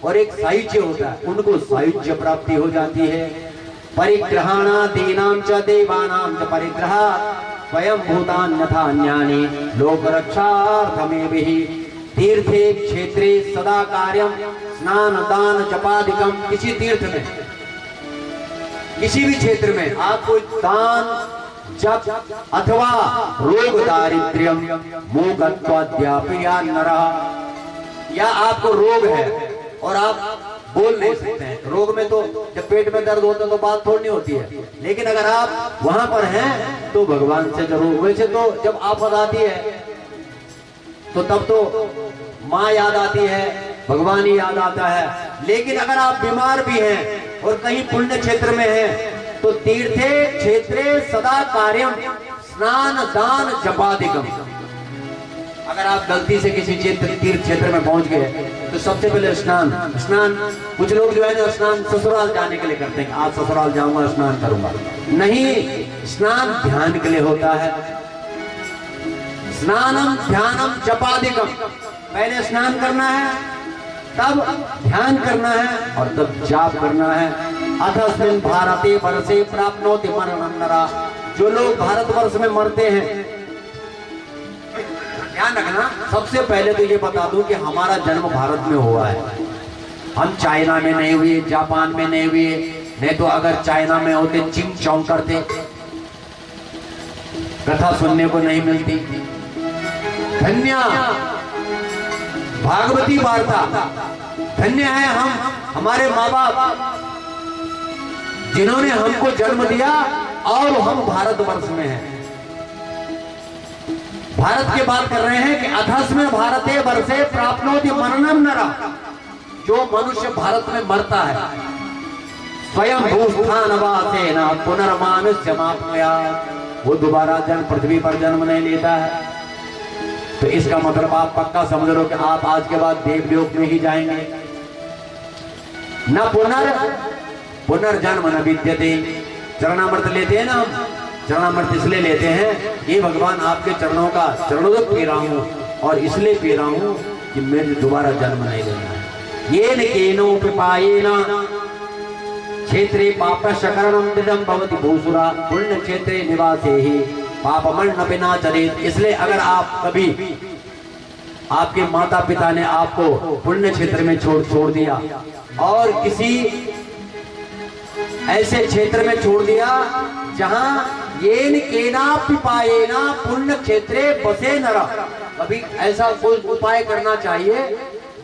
और एक सायुज्य होता है, उनको सायुज्य प्राप्ति हो जाती है। परिग्रहाणा दीनां च देवानां च परिग्रह स्वयं भूतान्यथान्यानि लोक रक्षार्थमेव हि। तीर्थे क्षेत्रे सदा कार्यम स्नान दान जपादिकम। किसी तीर्थ में, किसी भी क्षेत्र में आप कोई दान, जप अथवा रोग दारिद्र्यम मोगत्वाद्यापि नरः, या आपको रोग है और आप बोल नहीं सकते हैं। रोग में तो जब पेट में दर्द होता है तो बात थोड़ी होती है, लेकिन अगर आप वहां पर हैं तो भगवान से जरूर। वैसे तो जब आफत आती है तो तब तो माँ याद आती है, भगवान ही याद आता है। लेकिन अगर आप बीमार भी हैं और कहीं पुण्य क्षेत्र में हैं तो तीर्थे क्षेत्रे सदा कार्यम स्नान दान जपादिकम। अगर आप गलती से किसी तीर्थ क्षेत्र में पहुंच गए तो सबसे पहले स्नान। कुछ लोग जो है ना स्नान ससुराल जाने के लिए करते हैं, आज ससुराल जाऊंगा स्नान करूंगा। नहीं, स्नान ध्यान के लिए होता है। स्नानम ध्यानम जपादिकम। पहले स्नान करना है, तब ध्यान करना है और तब जाप करना है। अथस्मिन् भारते वर्षे प्राप्नोति मरणं नरः। जो लोग भारतवर्ष में मरते हैं, ध्यान रखना, सबसे पहले तो ये बता दूं कि हमारा जन्म भारत में हुआ है। हम चाइना में नहीं हुए, जापान में नहीं हुए। नहीं तो अगर चाइना में होते चिंग चौंग करते, कथा सुनने को नहीं मिलती। धन्य भागवती वार्ता, धन्य है हम, हमारे माँ बाप जिन्होंने हमको जन्म दिया और हम भारतवर्ष में हैं। भारत की बात कर रहे हैं कि अथस्मिन् भारते वर्षे प्राप्नोति मरणं नरः। जो मनुष्य भारत में मरता है स्वयं भूस्थानवासेन पुनर्मानुष्यमाप्नुयात्, वो दोबारा पृथ्वी पर जन्म नहीं लेता है। तो इसका मतलब आप पक्का समझ लो कि आप आज के बाद देवलोक में ही जाएंगे। न पुनर्जन्म न विद्यते। चरणामृत लेते हैं ना हम, चरणामृत इसलिए लेते हैं कि भगवान आपके चरणों का चरणोदक पी रहा हूं और इसलिए पी रहा हूं कि मेरे दोबारा जन्म नहीं लेना है। ये न केनो पिपायेना क्षेत्रे पाप शकरणम दृढ़ भवति भूसुरा पुण्य क्षेत्रे निवासे ही पापमर्ण बिना चरित। इसलिए अगर आप कभी आपके माता पिता ने आपको पुण्य क्षेत्र में छोड़ दिया और किसी ऐसे क्षेत्र में छोड़ दिया जहां येन केना पिपायेना पुण्य क्षेत्रे बसे नर, कभी ऐसा कोई उपाय करना चाहिए।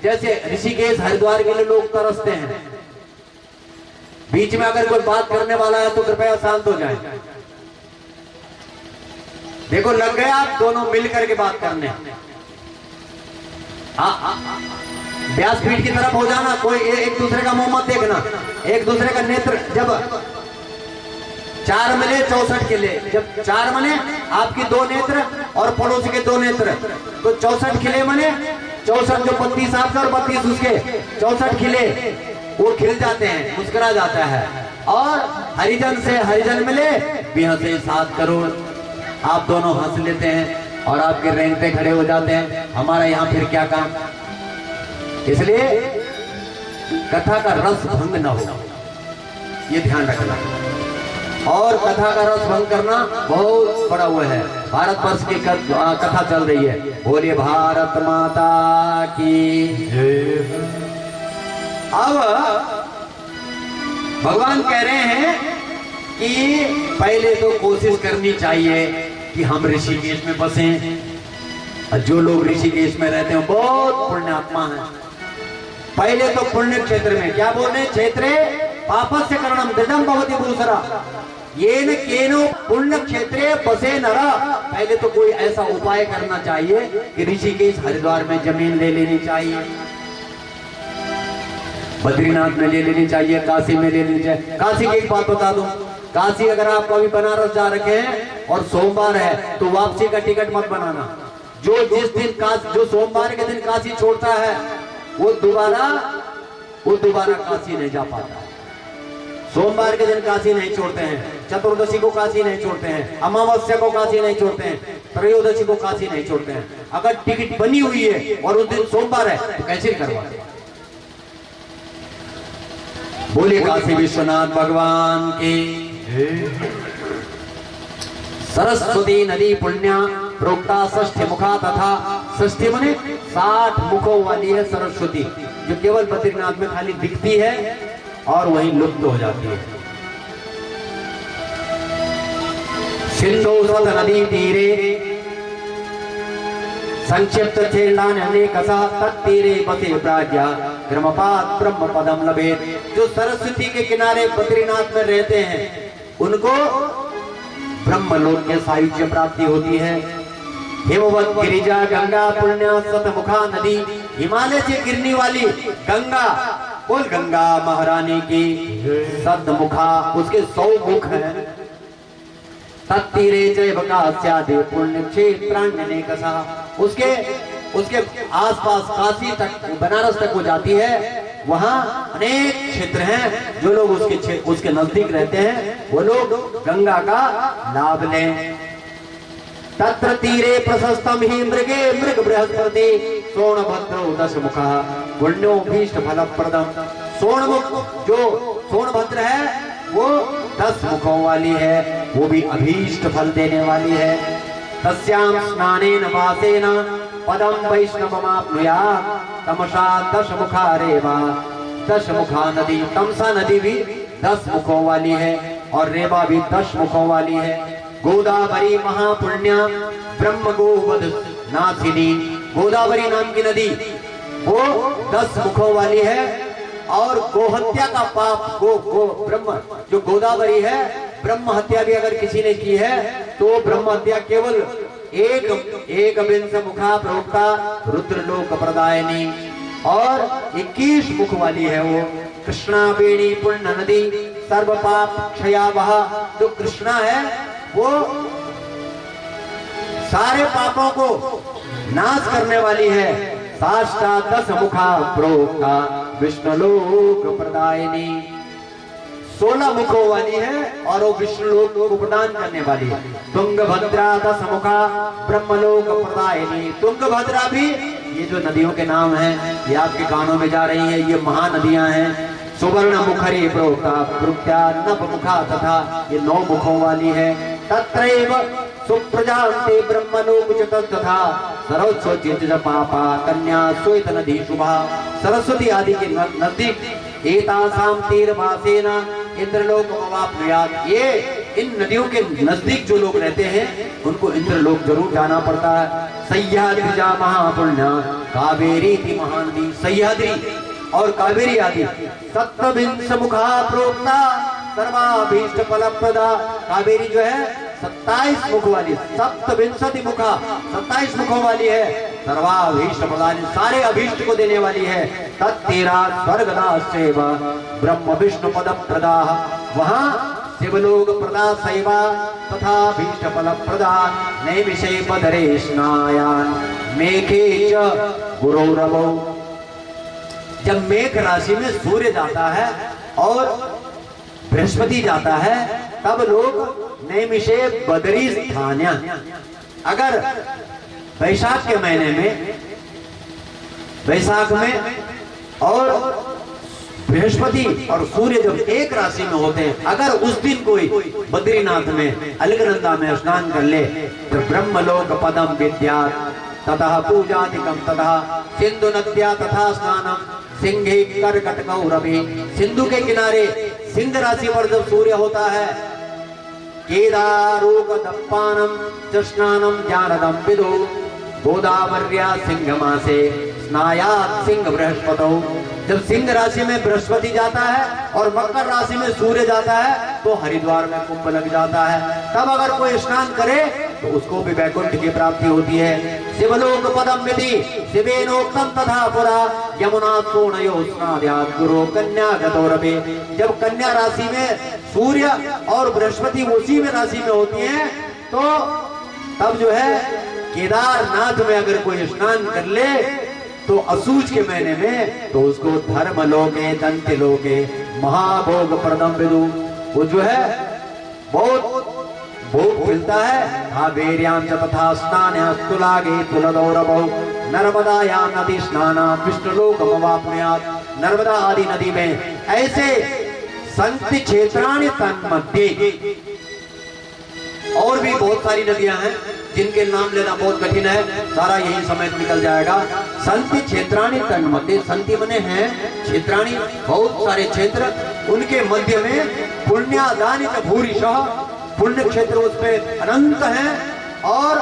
जैसे ऋषिकेश हरिद्वार के लिए लोग तरसते हैं, बीच में अगर कोई बात करने वाला है तो कृपया शांत हो जाए। देखो लग गए आप दोनों मिल करके बात करने, व्यासपीठ की तरफ हो जाना, कोई एक दूसरे का मुंह मत देखना, एक दूसरे का नेत्र। जब 4 मिले 64 खिले, जब 4 मने आपकी 2 नेत्र और पड़ोसी के 2 नेत्र, तो 64 खिले मने 64 जो 32 आपका और 32 उसके, 64 खिले वो खिल जाते हैं, मुस्कुरा जाता है। और हरिजन से हरिजन मिले 7 करोड़, आप दोनों हंस लेते हैं और आपके रेंगते खड़े हो जाते हैं। हमारा यहाँ फिर क्या काम। इसलिए कथा का रस भंग न हो, ये ध्यान रखना। और कथा का रस भंग करना बहुत बड़ा हुआ है। भारत वर्ष की कथा चल रही है, बोलिए भारत माता की। अब भगवान कह रहे हैं कि पहले तो कोशिश करनी चाहिए कि हम ऋषिकेश में बसें। जो लोग ऋषिकेश में रहते हैं बहुत पुण्यात्मा हैं। पहले तो पुण्य क्षेत्र में क्या बोल रहे, क्षेत्रे पापस्य करणम दृढ़म भवति भूसरा येन केनो पुण्य क्षेत्रे बसे नरा। पहले तो कोई ऐसा उपाय करना चाहिए कि ऋषिकेश हरिद्वार में जमीन ले लेनी चाहिए, बद्रीनाथ में ले लेनी चाहिए, काशी में ले लेनी चाहिए। काशी की एक बात बता दूं, काशी अगर आप कभी बनारस जा रखे हैं और सोमवार है तो वापसी का टिकट मत बनाना। जिस दिन जो सोमवार के दिन काशी छोड़ता है वो दोबारा काशी नहीं जा पाता। सोमवार के दिन काशी नहीं छोड़ते हैं, चतुर्दशी को काशी नहीं छोड़ते हैं, अमावस्या को काशी नहीं छोड़ते हैं, त्रयोदशी को काशी नहीं छोड़ते हैं। अगर टिकट बनी हुई है और उस दिन सोमवार है तो कैसे करवाते। बोले काशी विश्वनाथ भगवान की। सरस्वती नदी पुण्या प्रोक्ता 60 मुखा तथा 60 मने 60 मुखों वाली है सरस्वती, जो केवल बद्रीनाथ में खाली दिखती है और वहीं लुप्त हो जाती है। सिंधु सत नदी तीरे संक्षिप्त छेड़ान अनेकसा तत्तीरे बसे प्राज्ञा क्रमपात ब्रह्म पदम लभेत। जो सरस्वती के किनारे बद्रीनाथ में रहते हैं उनको ब्रह्मलोक के सायुज्य प्राप्ति होती है। हिमवत गिरिजा गंगा पुण्य सतमुखा नदी, हिमालय से गिरने वाली गंगा, बोल गंगा महारानी की सतमुखा, उसके 100 मुख हैं। तत्तीरे जैव काश्यादि पुण्य क्षेत्राण्यने कसा, उसके आसपास काशी तक बनारस तक हो जाती है। वहां अनेक क्षेत्र हैं, जो लोग उसके नजदीक रहते हैं वो लोग गंगा का लाभ लें। तत्र तीरे प्रशस्तम ही मृगे मृग बृहस्पति सोनभद्रो 10 मुखा पुण्यो भीष्ट फलप्रदम। सोनमुख जो सोनभद्र है वो 10 मुखों वाली है, वो भी अभीष्ट फल देने वाली है। तस्याम स्नानेन वासेन पदम वैष्णवमाप्नुयात् तमसा 10 मुखा रेवा 10 मुखा नदी। तमसा नदी भी 10 मुखों वाली है और रेवा भी 10 मुखों वाली है। गोदावरी महापुण्य ब्रह्म गोवध नाथिनी, गोदावरी नाम की नदी वो 10 मुखों वाली है। और गोहत्या का पाप गो ब्रह्म जो गोदावरी है, ब्रह्म हत्या भी अगर किसी ने की है तो ब्रह्म हत्या केवल एक विंश मुखा प्रोक्ता रुद्रलोक प्रदायनी, और 21 मुख वाली है वो। कृष्णा बेणी पुण्य नदी सर्व पाप क्षयावह। जो कृष्णा है वो सारे पापों को नाश करने वाली है। साष्टा दस मुखा प्रोक्ता विष्णुलोक प्रदायिनी, 16 मुखों वाली है और वो विष्णुलोक को प्रदान करने वाली है। तुंगभद्रा दस मुखा ब्रह्मलोक प्रदायिनी, तुंगभद्रा भी, ये जो नदियों के नाम हैं ये आपके कानों में जा रही है, ये महानदियां हैं। सुवर्ण मुखरी प्रोक्ता प्रोक्त्या नव मुखा तथा, ये 9 मुखों वाली है। तत्रैव सुप्रजान्ते ब्रह्मलोक च तथा सरस्वती च पापा कन्या श्वेत नदी शुभा, सरस्वती आदि के नजदीक एतासाम तीरभासेन इंद्रलोक अवाप्नुयात्, ये इन नदियों के नजदीक जो लोग रहते हैं उनको इंद्रलोक जरूर जाना पड़ता है। सह्याद्रिजा महापुण्य कावेरी थी महानदी, सह्याद्री और कावेरी आदि 27 मुखा प्रोक्ता सर्वाभीष्ट फलप्रदा, कावेरी जो है 27 मुख वाली, 27 मुखा 27 मुखों वाली है। सर्वाभीष्ट प्रदानी, सारे अभीष्ट को देने वाली है। तत्तेरा स्वर्गदासेव ब्रह्म विष्णु पद प्रदा, वहां शिवलोक प्रदा सेवा तथा भीष्ट फल प्रदा। नैमिषे पदरे स्नायान मेघे च गुरौरवौ, जब मेघ राशि में सूर्य जाता है और बृहस्पति जाता है तब लोग नैमिषे बदरी स्थान्या, अगर वैशाख के महीने में, वैशाख में और बृहस्पति और सूर्य जब एक राशि में होते हैं, अगर उस दिन कोई बद्रीनाथ में अलकनंदा में स्नान कर ले तो ब्रह्मलोक पदम विद्यात् ततः पूजादिकम ततः सिंधु नद्या तथा स्नानम सिंहे कर्कटकौ रवि, सिंधु के किनारे सिंह राशि पर जब सूर्य होता है केदारोकदप्पानम च स्नानम ज्ञानदम विदो गोदावर्या सिंह मासे स्नायात् सिंह बृहस्पतौ, जब सिंह राशि में बृहस्पति जाता है और मकर राशि में सूर्य जाता है तो हरिद्वार में कुंभ लग जाता है, तब अगर कोई स्नान करे तो उसको भी वैकुंठ की प्राप्ति होती है। शिवलोक पदम विधि शिवेनोक्तम तथा पुरा यमुना पूर्णयो स्नाद्यात् गुरु कन्या गतौरभे, जब कन्या राशि में सूर्य और बृहस्पति उसी में राशि में होती है तो तब जो है केदारनाथ में अगर कोई स्नान कर ले तो असूच के महीने में तो उसको धर्म लोके दंत लोके महाभोग प्रदम विदु, वो जो है बहुत भोग मिलता है। कावेर्यां च तथा स्नान तुलागे तुलदौरभौ नर्मदायां नदी स्नाना विष्णुलोकमवाप्नुयात्, नर्मदा आदि नदी में ऐसे संति क्षेत्राणि तन्मध्ये, और भी बहुत सारी नदियां हैं जिनके नाम लेना बहुत कठिन है, सारा यही समय निकल जाएगा। संति क्षेत्राणि तन्मध्ये, संति मने हैं क्षेत्राणि, बहुत सारे क्षेत्र, उनके मध्य में पुण्यादानि च भूरिशः, पुण्य क्षेत्र उसपे अनंत हैं और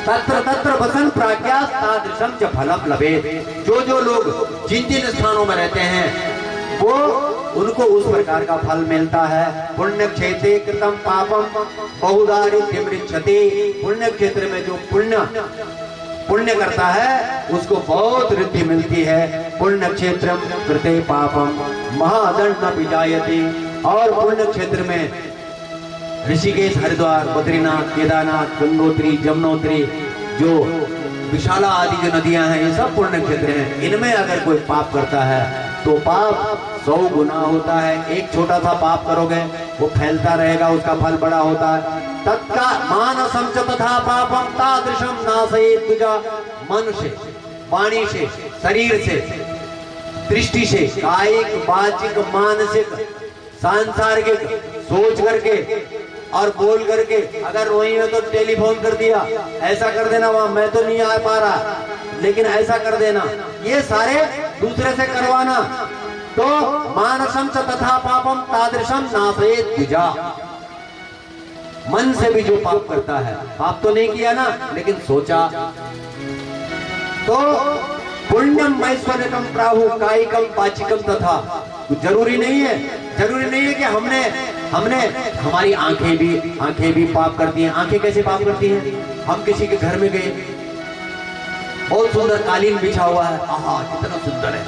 तत्र तत्र वसन प्राज्ञा तादृशम च फलम लभेत, जो लोग जिन जिन स्थानों में रहते हैं वो उनको उस प्रकार का फल मिलता है। पुण्य क्षेत्रे कृतम पापम बहुदारिद्र्यम रिच्छति, पुण्य क्षेत्र में जो पुण्य करता है उसको बहुत रिद्धि मिलती है। पुण्य क्षेत्रम कृते पापम महादंड न विजायते, और पुण्य क्षेत्र में ऋषिकेश हरिद्वार बद्रीनाथ केदारनाथ गंगोत्री जमुनोत्री जो विशाला आदि जो नदियां हैं ये सब पुण्य क्षेत्र हैं, इनमें अगर कोई पाप करता है तो पाप 100 गुना होता है। एक छोटा सा पाप करोगे वो फैलता रहेगा, उसका फल बड़ा होता है। तत्का मानसम च तथा पापम तादृशम नाशयेत् तुजा, मन से वाणी से शरीर से दृष्टि से कायिक वाचिक मानसिक सांसारिक सोच करके और बोल करके, अगर वही है तो टेलीफोन कर दिया, ऐसा कर देना, वहां मैं तो नहीं आ पा रहा लेकिन ऐसा कर देना, ये सारे दूसरे से करवाना, तो मानसम च तथा पापम तादृशम नाशयेत् द्विजा, मन से भी जो पाप करता है, पाप तो नहीं किया ना लेकिन सोचा, तो पुण्यम ऐश्वर्यकम प्राहु कायिकम वाचिकम तथा, जरूरी नहीं है कि हमने हमारी आंखें भी पाप करती हैं। आंखें कैसे पाप करती हैं? हम किसी के घर में गए, बहुत सुंदर कालीन बिछा हुआ है, आहा कितना सुंदर है,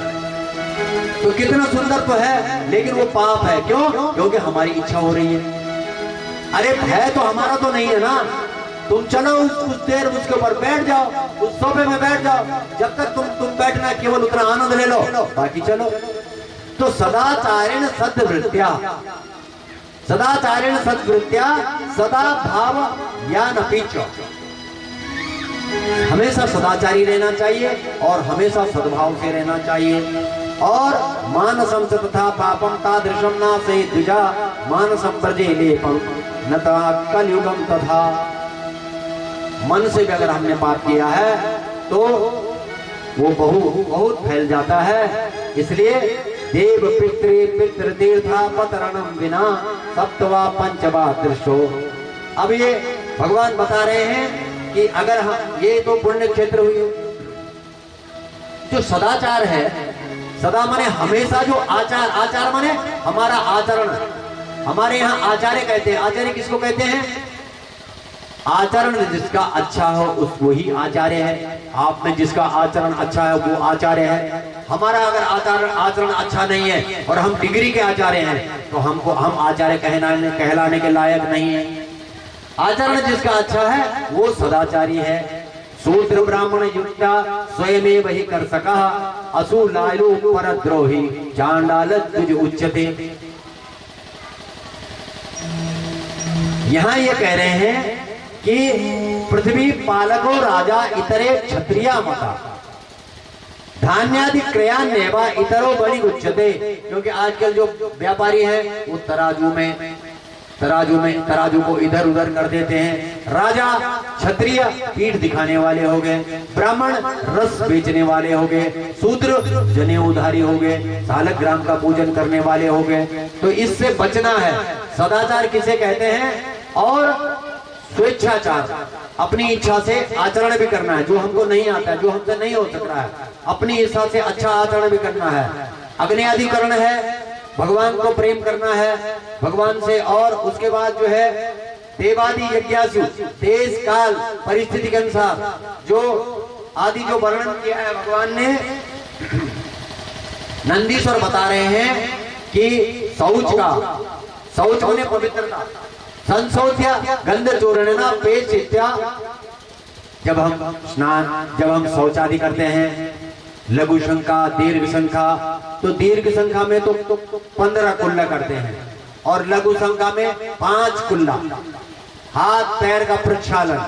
तो कितना सुंदर तो है लेकिन वो पाप है, क्यों? क्योंकि हमारी इच्छा हो रही है। अरे है तो हमारा तो नहीं है ना, तुम चलो कुछ देर उसके ऊपर बैठ जाओ, उस सोफे में बैठ जाओ, जब तक तुम बैठना केवल उतना आनंद ले लो, बाकी चलो। तो सदाचारेण सद्वृत्त्या, सदाचारेण सद्वृत्त्या सदा भाव ज्ञान पीछो, हमेशा सदाचारी रहना चाहिए और हमेशा सद्भाव से रहना चाहिए। और मानसम च तथा पापम तादृशम नाशे द्विजा मानसम व्रजे लेपम न कलयुगम तथा। मन से भी अगर हमने पाप किया है तो वो बहुत फैल जाता है। इसलिए देव पितृ तीर्था पतरणम विना सप्तवा पंचवा दृष्टो। अब ये भगवान बता रहे हैं कि अगर हम, ये तो पुण्य क्षेत्र हुई, जो सदाचार है, सदा माने हमेशा, जो आचार, आचार माने हमारा आचरण, हमारे यहाँ आचार्य कहते हैं। आचार्य किसको कहते हैं? आचरण जिसका अच्छा हो उस वही आचार्य है। आप में जिसका आचरण अच्छा है वो आचार्य है। हमारा अगर आचरण अच्छा नहीं है और हम डिग्री के आचार्य हैं तो हम आचार्य कहलाने के लायक नहीं है। आचरण जिसका अच्छा है वो सदाचारी है। शूद्र ब्राह्मण युक्ता स्वयमेव ही कर सका असु लालू परद्रोही चांडाल तुझ उच्चते। यहाँ ये कह रहे हैं कि पृथ्वी पालको राजा इतरे क्षत्रिया मता धान्यादि क्रयान्यवा इतरो बड़ी उच्चते। क्योंकि आजकल जो व्यापारी है वो तराजू को इधर उधर कर देते हैं। राजा क्षत्रिय पीठ दिखाने वाले हो गए, ब्राह्मण रस बेचने वाले हो गए, शूद्र जनेऊधारी हो गए, सालग्राम का पूजन करने वाले हो गए। तो इससे बचना है। सदाचार किसे कहते हैं? और स्वेच्छाचार, अपनी इच्छा से आचरण भी करना है, जो हमको नहीं आता है, जो हमसे नहीं हो सक रहा है, अपनी इच्छा से अच्छा आचरण भी करना है। अग्न्याधिकरण है, भगवान को प्रेम करना है भगवान से। और उसके बाद जो है देवादि यज्ञासु, देश काल परिस्थिति के अनुसार जो आदि जो वर्णन किया है भगवान ने। नंदीश्वर बता रहे हैं कि शौच होने पवित्रता, संशोध्या गंध चूर्णेना पेचित्या। जब हम शौचादि करते हैं, लघु शंखा दीर्घ शंखा, तो दीर्घ शंखा में तो 15 कुल्ला करते हैं और लघु शंखा में 5 कुल्ला, हाथ पैर का प्रक्षालन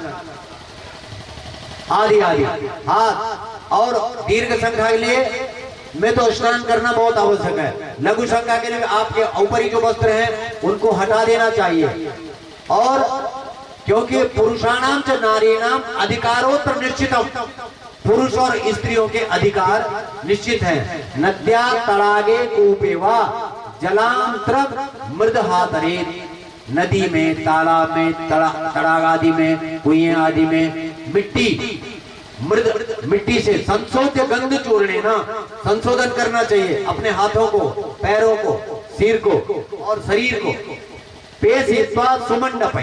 आदि हाथ। और दीर्घ शंखा के लिए में तो स्नान करना बहुत आवश्यक है। लघु शंखा के लिए आपके ऊपरी जो वस्त्र हैं उनको हटा देना चाहिए। और क्योंकि पुरुषाणाम च नारीणाम अधिकारोत्र निश्चितम, पुरुष और स्त्रियों के अधिकार निश्चित हैं। नद्या तड़ागे कूपे वा जलांतर मृद हातरे। नदी में, तालाब में, तड़ाग आदि में, कुएं आदि में मिट्टी से संशोध्य गंध चूर्णे ना, संशोधन करना चाहिए अपने हाथों को, पैरों को, सिर को और शरीर को। पेश सुमंडप,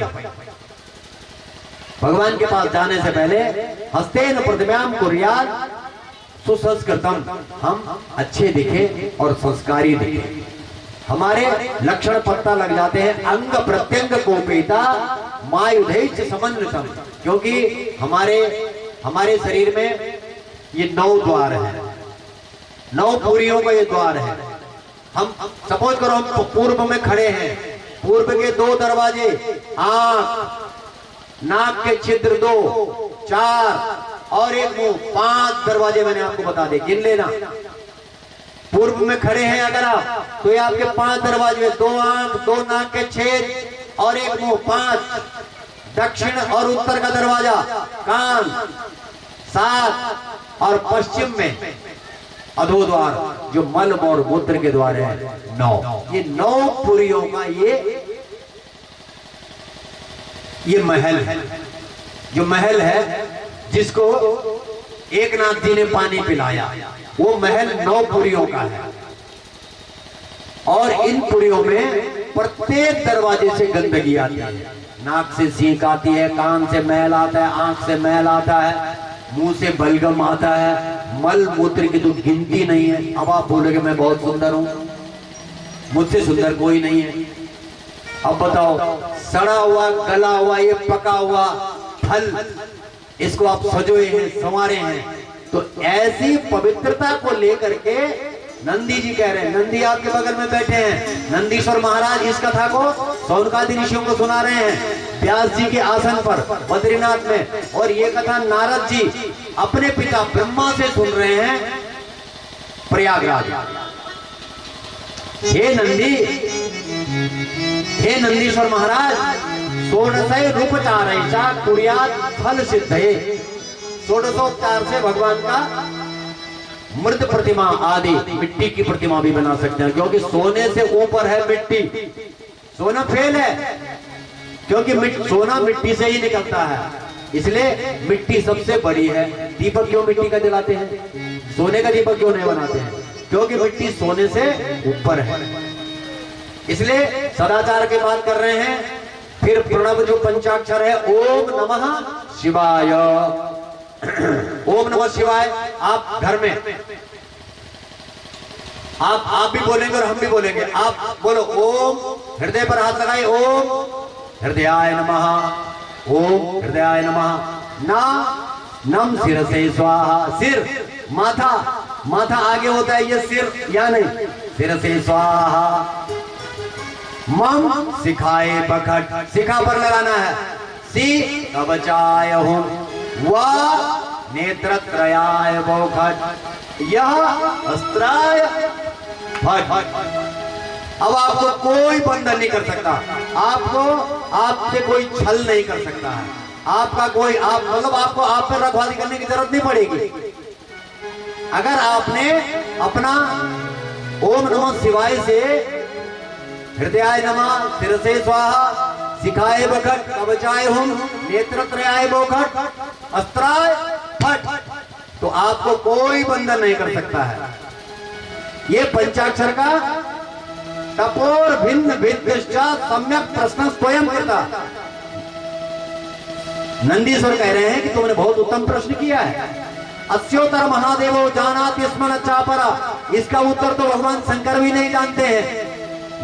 भगवान के पास जाने से पहले हस्तेन प्रतिभ्याम कुर्यात सुसंस्कृतम, हम अच्छे दिखे और संस्कारी दिखे। हमारे लक्षण पत्ता लग जाते हैं। अंग प्रत्यंग कोपेता मायुधैच समन्वितम, क्योंकि हमारे शरीर में ये 9 द्वार है, 9 पुरियों का ये द्वार है। हम सपोज करो हम पूर्व में खड़े हैं, पूर्व के 2 दरवाजे, आंख, नाक के छिद्र 2, 4 और एक मुंह, 5 दरवाजे मैंने आपको बता दे, गिन लेना। पूर्व में खड़े हैं अगर आप, तो ये आपके 5 दरवाजे, 2 आंख, 2 नाक के छेद और एक मुंह, 5। दक्षिण और उत्तर का दरवाजा, कान, 7 और पश्चिम में अधो द्वार जो मल और मूत्र के द्वार है 9। ये 9 पुरियों का ये महल है। जो महल है जिसको एकनाथ जी ने पानी पिलाया, वो महल 9 पुरियों का है। और इन पुरियों में प्रत्येक दरवाजे से गंदगी आती है। नाक से सींक आती है, कान से मैल आता है, आंख से मैल आता है, मुंह से बलगम आता है, मल मूत्र की तो गिनती नहीं है। अब आप बोलोगे मैं बहुत सुंदर हूं, मुझसे सुंदर कोई नहीं है। अब बताओ, सड़ा हुआ, गला हुआ, ये पका हुआ फल, इसको आप सजोए हैं, संवारे हैं। तो ऐसी पवित्रता को लेकर के नंदी जी कह रहे हैं, नंदी आपके बगल में बैठे हैं, नंदीश्वर महाराज इस कथा को सौनकादि ऋषियों को सुना रहे हैं व्यास जी के आसन पर बद्रीनाथ में, और ये कथा नारद जी अपने पिता ब्रह्मा से सुन रहे हैं प्रयागराज। हे नंदी, हे नंदीश्वर महाराज, षोडशय रूपचारैषा कुर्यात् फल सिद्धये, षोडशोपचार से भगवान का मृत प्रतिमा आदि मिट्टी की प्रतिमा भी बना सकते हैं, क्योंकि सोने से ऊपर है मिट्टी। सोना फेल है, क्योंकि सोना मिट्टी से ही निकलता है, इसलिए मिट्टी सबसे बड़ी है। दीपक क्यों मिट्टी का जलाते हैं, सोने का दीपक क्यों नहीं बनाते हैं? क्योंकि मिट्टी सोने से ऊपर है। इसलिए सदाचार की बात कर रहे हैं। फिर प्रणव जो पंचाक्षर है, ओम नमः शिवाय, ओम नमः शिवाय। आप घर में आप भी बोलेंगे और हम भी बोलेंगे। आप बोलो ओम, हृदय पर हाथ लगाए, ओम हृदयाय नमः, ओम हृदयाय नमः। ना नम सिर से स्वाहा, सिर माथा, माथा आगे होता है, ये सिर या नहीं, सिर से स्वाहा। मम सिखाए बखट, शिखा पर लगाना है। सी कवचाय हूं, वा नेत्रत्रयाय बौखट, यह अस्त्राय फट। अब आपको कोई बंधन नहीं कर सकता, आपको आपसे कोई छल नहीं कर सकता है, आपका कोई आप मतलब आपको आप पर रखवाली करने की जरूरत नहीं पड़ेगी। अगर आपने अपना ओम नमः शिवाय से हृदयाय नमः, सिर से स्वाहा, शिखाए बखट, कवचाय हुम, नेत्रत्रयाय बौखट, अस्त्राय फट, तो आपको कोई बंधन नहीं कर सकता है। ये पंचाक्षर का तपोर भिन्न भिद्दश्चा सम्यक प्रश्न स्वयं करता। नंदीश्वर कह रहे हैं कि तुमने बहुत उत्तम प्रश्न किया है। अस्योत्तर महादेवो जानाति स्मन चापरा, इसका उत्तर तो भगवान शंकर भी नहीं जानते हैं,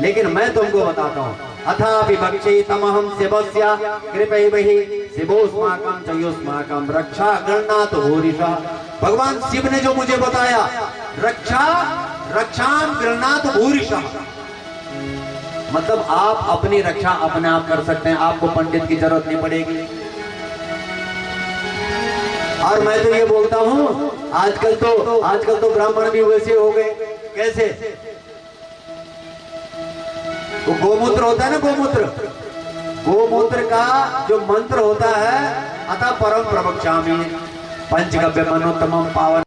लेकिन मैं तुमको बताता हूं। अथा विभक्षे तमहम शिवस्या कृपैवहि शिवोस्माकं चयोस्माकं रक्षा गणनाथ भूरिशा। भगवान शिव ने जो मुझे बताया, रक्षाम गणनाथ भूरिशा, मतलब आप अपनी रक्षा अपने आप कर सकते हैं, आपको पंडित की जरूरत नहीं पड़ेगी। और मैं तो ये बोलता हूं, आजकल तो ब्राह्मण भी वैसे हो गए। कैसे? वो गोमूत्र होता है ना, गोमूत्र का जो मंत्र होता है, अतः परम प्रवक्ष्यामि पंचगव्य मनोत्तमम पावन